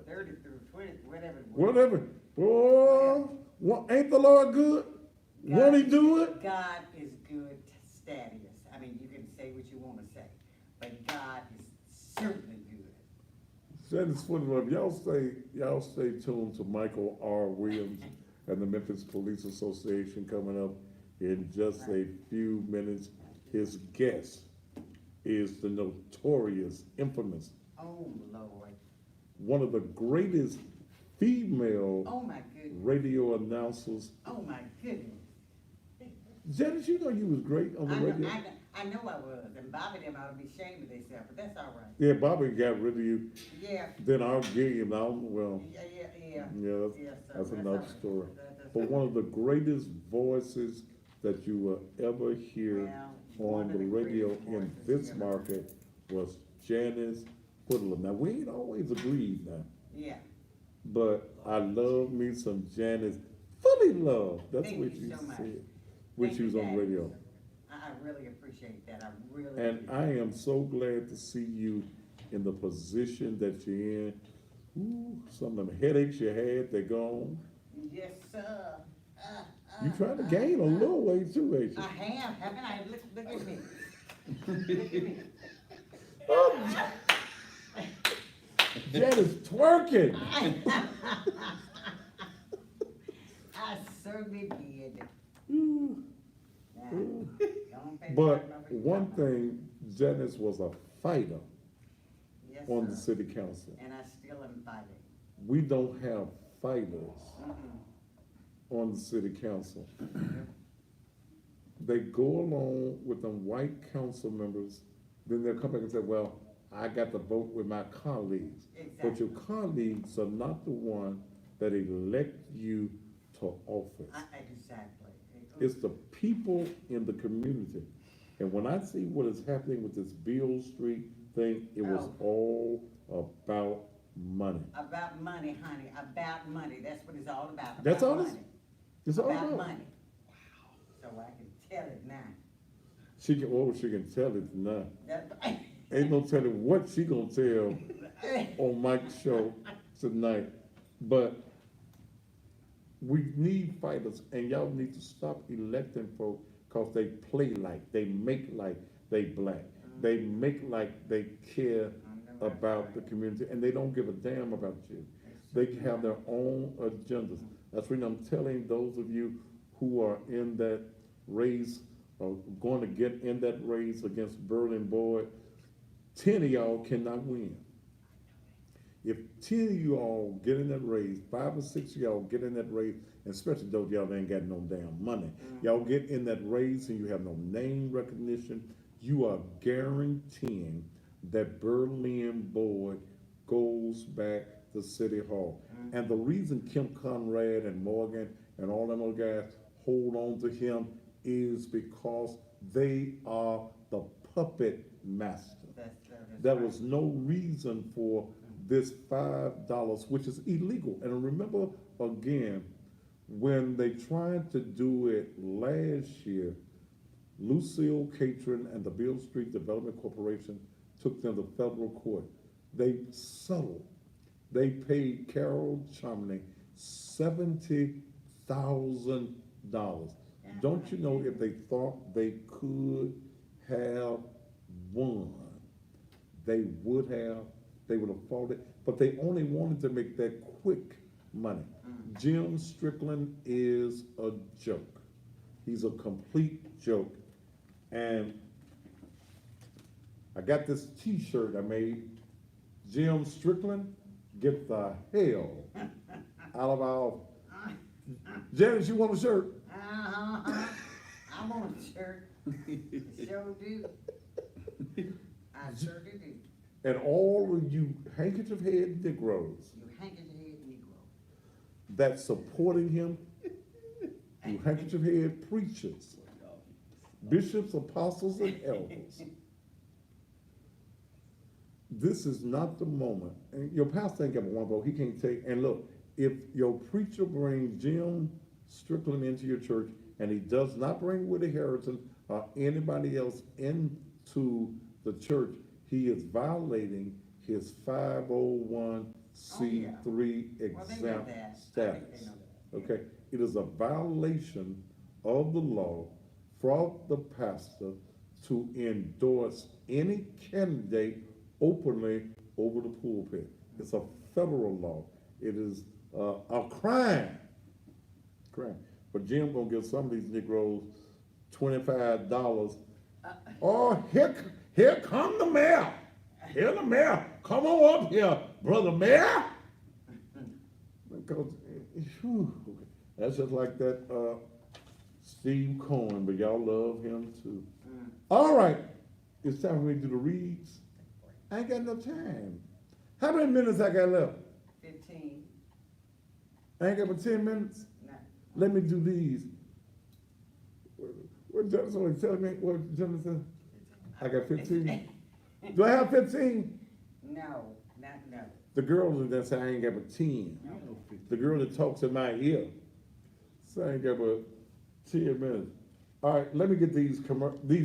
33, 20, whatever it was. Whatever. Boy, ain't the Lord good? Won't he do it? God is good, Thaddeus. I mean, you can say what you want to say, but God is certainly good. Janice Football, y'all stay tuned to Michael R. Williams and the Memphis Police Association coming up in just a few minutes. His guest is the notorious, infamous, Oh, Lord. one of the greatest female Oh, my goodness. radio announcers. Oh, my goodness. Janice, you know you was great on the radio. I know I was, and Bobby them ought to be ashamed of themselves, but that's all right. Yeah, Bobby got rid of you. Yeah, Then I'll give him out. Well, yeah. yeah, Yes, sir. that's That's another all right. story. That's But all one of the greatest voices that you will ever hear Well, one on of the the radio greatest in voices this you ever market was Janice Woodland. Now, we ain't always agreed now, Yeah. but I love me some Janice. Fully love. That's Thank what you you so much. said. when Thank she was you, on the Dad. radio. I really appreciate that, I really And do. I am so glad to see you in the position that you're in. Ooh, some of them headaches you had, they're gone. Yes, sir. You trying to gain a little weight too, ain't I you? have, haven't I? Look at me. Look at me. Oh, Jen is twerking. I certainly did. Ooh. Now, don't pay But no attention. one thing, Janice was a fighter Yes, on the sir. city council. And I still am fighting. We don't have fighters Mm-mm. on the city council. They go along with them white council members, then they'll come back and say, well, I got to vote with my colleagues. But your Exactly. colleagues are not the one that elect you to office. Exactly. It's the people in the community. And when I see what is happening with this Beale Street thing, it was all about money. About money, honey, about money. That's what it's all about. That's about all it's- money. It's all About about. money. So I can tell it now. She can tell it now. That- Ain't no telling what she gonna tell on Mike's show tonight. But we need fighters, and y'all need to stop electing folk because they play like, they make like they black. They make like they care about the community, and they don't give a damn about you. They have their own agendas. That's when I'm telling those of you who are in that race, or going to get in that race against Berlin Boyd, 10 of y'all cannot win. If 10 of you all get in that race, 5 or 6 of y'all get in that race, and especially those y'all that ain't got no damn money, y'all get in that race and you have no name recognition, you are guaranteeing that Berlin Boyd goes back to City Hall. And the reason Kim Conrad and Morgan and all them other guys hold on to him is because they are the puppet master. There was no reason for this $5, which is illegal. And remember, again, when they tried to do it last year, Lucille Catron and the Beale Street Development Corporation took them to federal court. They settled. They paid Carol Chomney $70,000. Don't you know, if they thought they could have won, they would have fought it, but they only wanted to make that quick money. Jim Strickland is a joke. He's a complete joke. And I got this t-shirt I made. Jim Strickland, get the hell out of our office. Janice, you want a shirt? I want a shirt. Sure do. I sure do. And all of you handkerchief head Negroes You handkerchief head Negro. that's supporting him, you handkerchief head preachers, bishops, apostles, and elders. This is not the moment. And your pastor ain't got one vote. He can't take. And look, if your preacher brings Jim Strickland into your church and he does not bring Woody Harrison or anybody else into the church, he is violating his 501c3 Well, they know exempt that. I think status. they know that. Okay, it is a violation of the law for the pastor to endorse any candidate openly over the pulpit. It's a federal law. It is a crime. Crime. But Jim gonna give some of these Negroes $25. Oh, here come the mayor. Here the mayor. Come on up here, brother mayor. Because that's just like that Steve Cohen, but y'all love him too. All right, it's time for me to do the reads. I ain't got no time. How many minutes I got left? 15. I ain't got but 10 minutes. No. Let me do these. What Jonathan tell me? What Jonathan? I got 15. Do I have 15? No, not no. The girls that say I ain't got but 10. The girl that talks in my ear. So I ain't got but 10 minutes. All right, let me get these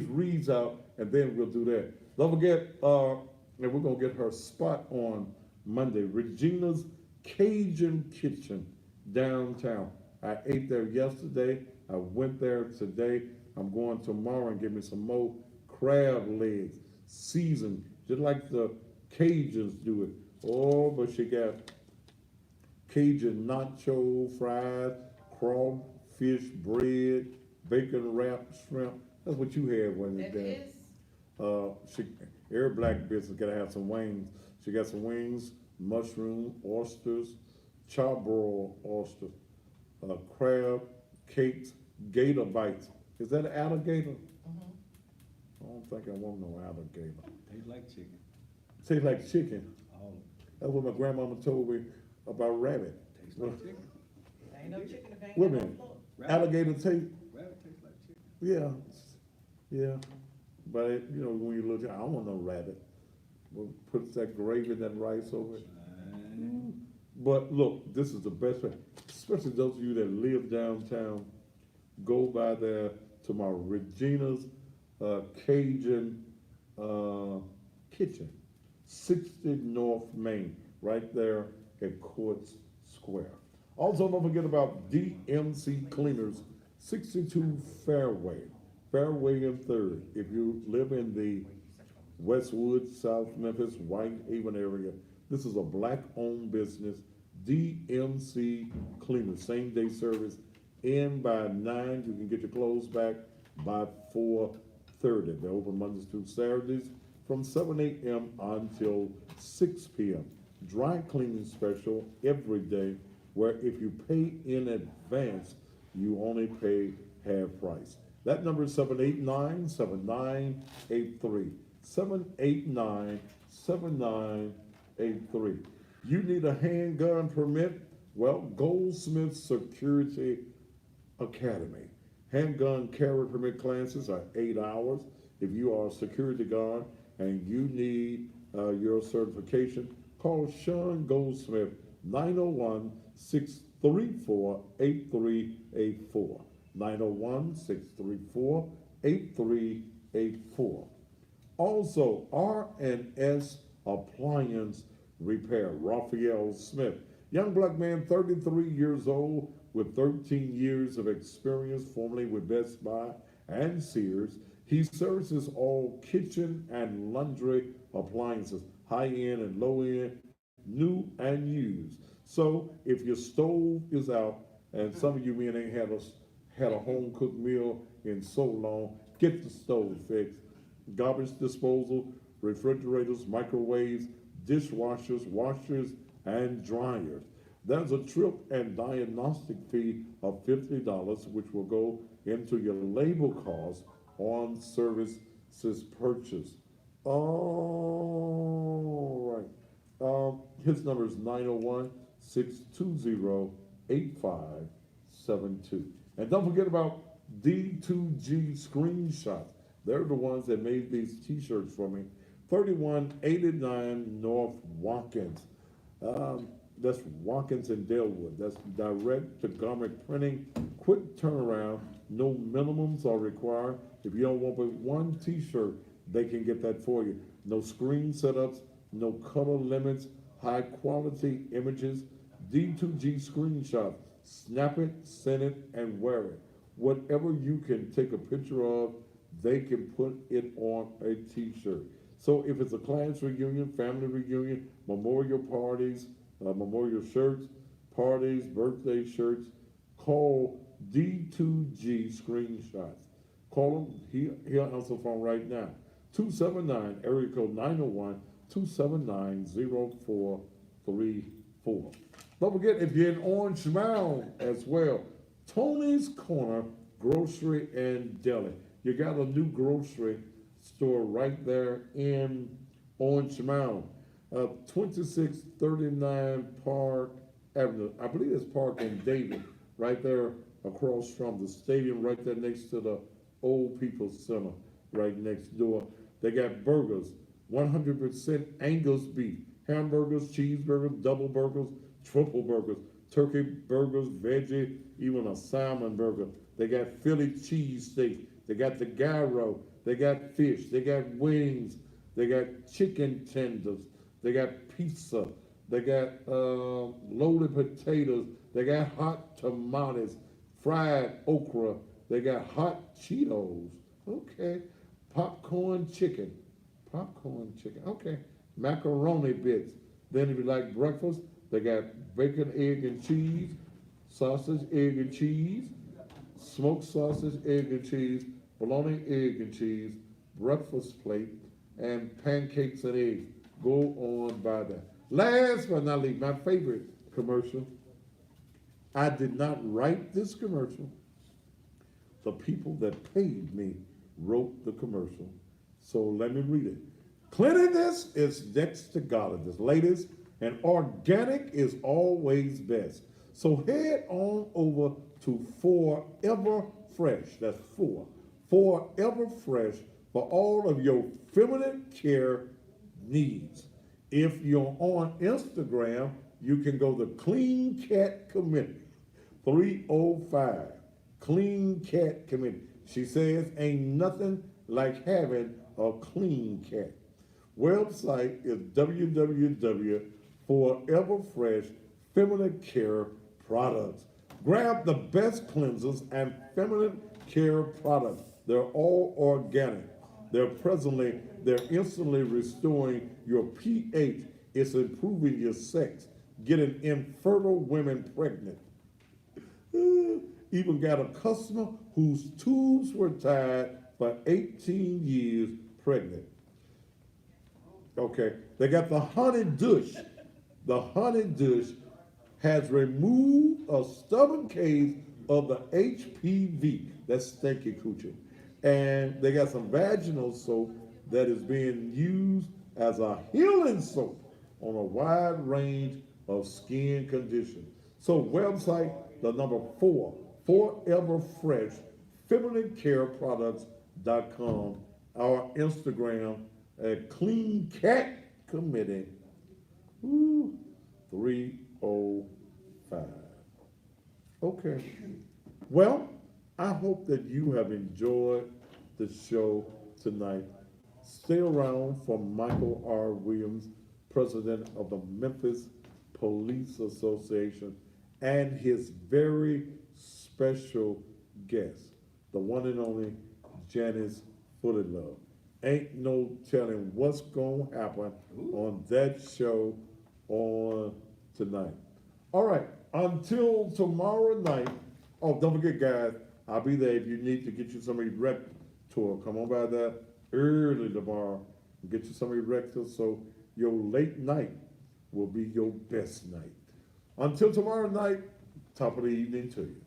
reads out, and then we'll do that. Don't forget, and we're gonna get her spot on Monday. Regina's Cajun Kitchen downtown. I ate there yesterday. I went there today. I'm going tomorrow and get me some more crab legs, seasoned, just like the Cajuns do it. Oh, but she got Cajun nacho fries, crawfish bread, bacon wrapped shrimp. That's what you had when it That there. is, She, every black business gotta have some wings. She got some wings, mushroom, oysters, charbroiled oysters, crab, cakes, gator bites. Is that an alligator? I don't think I want no alligator. Tastes like chicken. Tastes like chicken. All of That's what my grandmama told me about rabbit. it. Tastes like chicken. Ain't no chicken if ain't Wait a got no minute. floor. Alligator taste, Rabbit tastes like chicken. yeah, yeah. But you know, when you look at, I don't want no rabbit. We'll put that gravy and that rice over it. But look, this is the best way, especially those of you that live downtown. Go by there tomorrow. Regina's Cajun Kitchen, 60 North Main, right there at Courts Square. Also, don't forget about DMC Cleaners, 62 Fairway and 3rd. If you live in the Westwood, South Memphis, Whitehaven area, this is a black-owned business. DMC Cleaners, same-day service. In by 9, you can get your clothes back by 4:30. They're open Mondays through Saturdays from 7 a.m. until 6 p.m. Dry cleaning special every day, where if you pay in advance, you only pay half price. That number is 789-7983. 789-7983. You need a handgun permit? Well, Goldsmith Security Academy. Handgun carry permit classes are 8 hours. If you are a security guard and you need your certification, call Sean Goldsmith, 901-634-8384. 901-634-8384. Also, R&S Appliance Repair, Raphael Smith. Young black man, 33 years old, with 13 years of experience, formerly with Best Buy and Sears. He services all kitchen and laundry appliances, high-end and low-end, new and used. So if your stove is out, and some of you men ain't had a home-cooked meal in so long, get the stove fixed. Garbage disposal, refrigerators, microwaves, dishwashers, washers, and dryers. There's a trip and diagnostic fee of $50, which will go into your labor costs on services purchased. All right. His number is 901-620-8572. And don't forget about D2G Screenshots. They're the ones that made these t-shirts for me. 3189 North Watkins. That's Watkins and Dalewood. That's direct to garment printing. Quick turnaround. No minimums are required. If you don't want but one t-shirt, they can get that for you. No screen setups, no color limits, high quality images. D2G Screenshot. Snap it, send it, and wear it. Whatever you can take a picture of, they can put it on a t-shirt. So if it's a class reunion, family reunion, memorial parties, memorial shirts, parties, birthday shirts, call D2G Screenshots. Call him, he'll answer the phone right now. 279, area code 901-279-0434. Don't forget, if you're in Orange Mound as well, Tony's Corner Grocery and Deli. You got a new grocery store right there in Orange Mound. 2639 Park Avenue. I believe it's Park and David, right there across from the stadium, right there next to the Old People's Center, right next door. They got burgers, 100% Angus beef, hamburgers, cheeseburgers, double burgers, triple burgers, turkey burgers, veggie, even a salmon burger. They got Philly cheesesteak. They got the gyro. They got fish. They got wings. They got chicken tenders. They got pizza. They got loaded potatoes. They got hot tamales, fried okra. They got hot Cheetos. Okay. Popcorn chicken. Popcorn chicken. Okay. Macaroni bits. Then if you like breakfast, they got bacon, egg, and cheese, sausage, egg, and cheese, smoked sausage, egg, and cheese, bologna, egg, and cheese, breakfast plate, and pancakes and eggs. Go on by that. Last but not least, my favorite commercial. I did not write this commercial. The people that paid me wrote the commercial. So let me read it. Cleanliness is next to godliness. Ladies, and organic is always best. So head on over to Forever Fresh. That's Forever Fresh for all of your feminine care needs. If you're on Instagram, you can go to Clean Cat Committee, 305. Clean Cat Committee. She says ain't nothing like having a clean cat. Website is www.foreverfresh feminine care products. Grab the best cleansers and feminine care products. They're all organic. They're instantly restoring your pH. It's improving your sex, getting infertile women pregnant. Even got a customer whose tubes were tied for 18 years pregnant. Okay, they got the honey douche. The honey douche has removed a stubborn case of the HPV. That's stinky coochie. And they got some vaginal soap that is being used as a healing soap on a wide range of skin conditions. So website, the number 4, Forever Fresh, Feminine Care Products.com. Our Instagram at Clean Cat Committee, 305. Okay. Well, I hope that you have enjoyed the show tonight. Stay around for Michael R. Williams, president of the Memphis Police Association, and his very special guest, the one and only Janice Fullilove. Ain't no telling what's gonna happen on that show on tonight. All right, until tomorrow night. Oh, don't forget, guys, I'll be there if you need to get you some Erector. Come on by that early tomorrow and get you some Erector so your late night will be your best night. Until tomorrow night, top of the evening to you.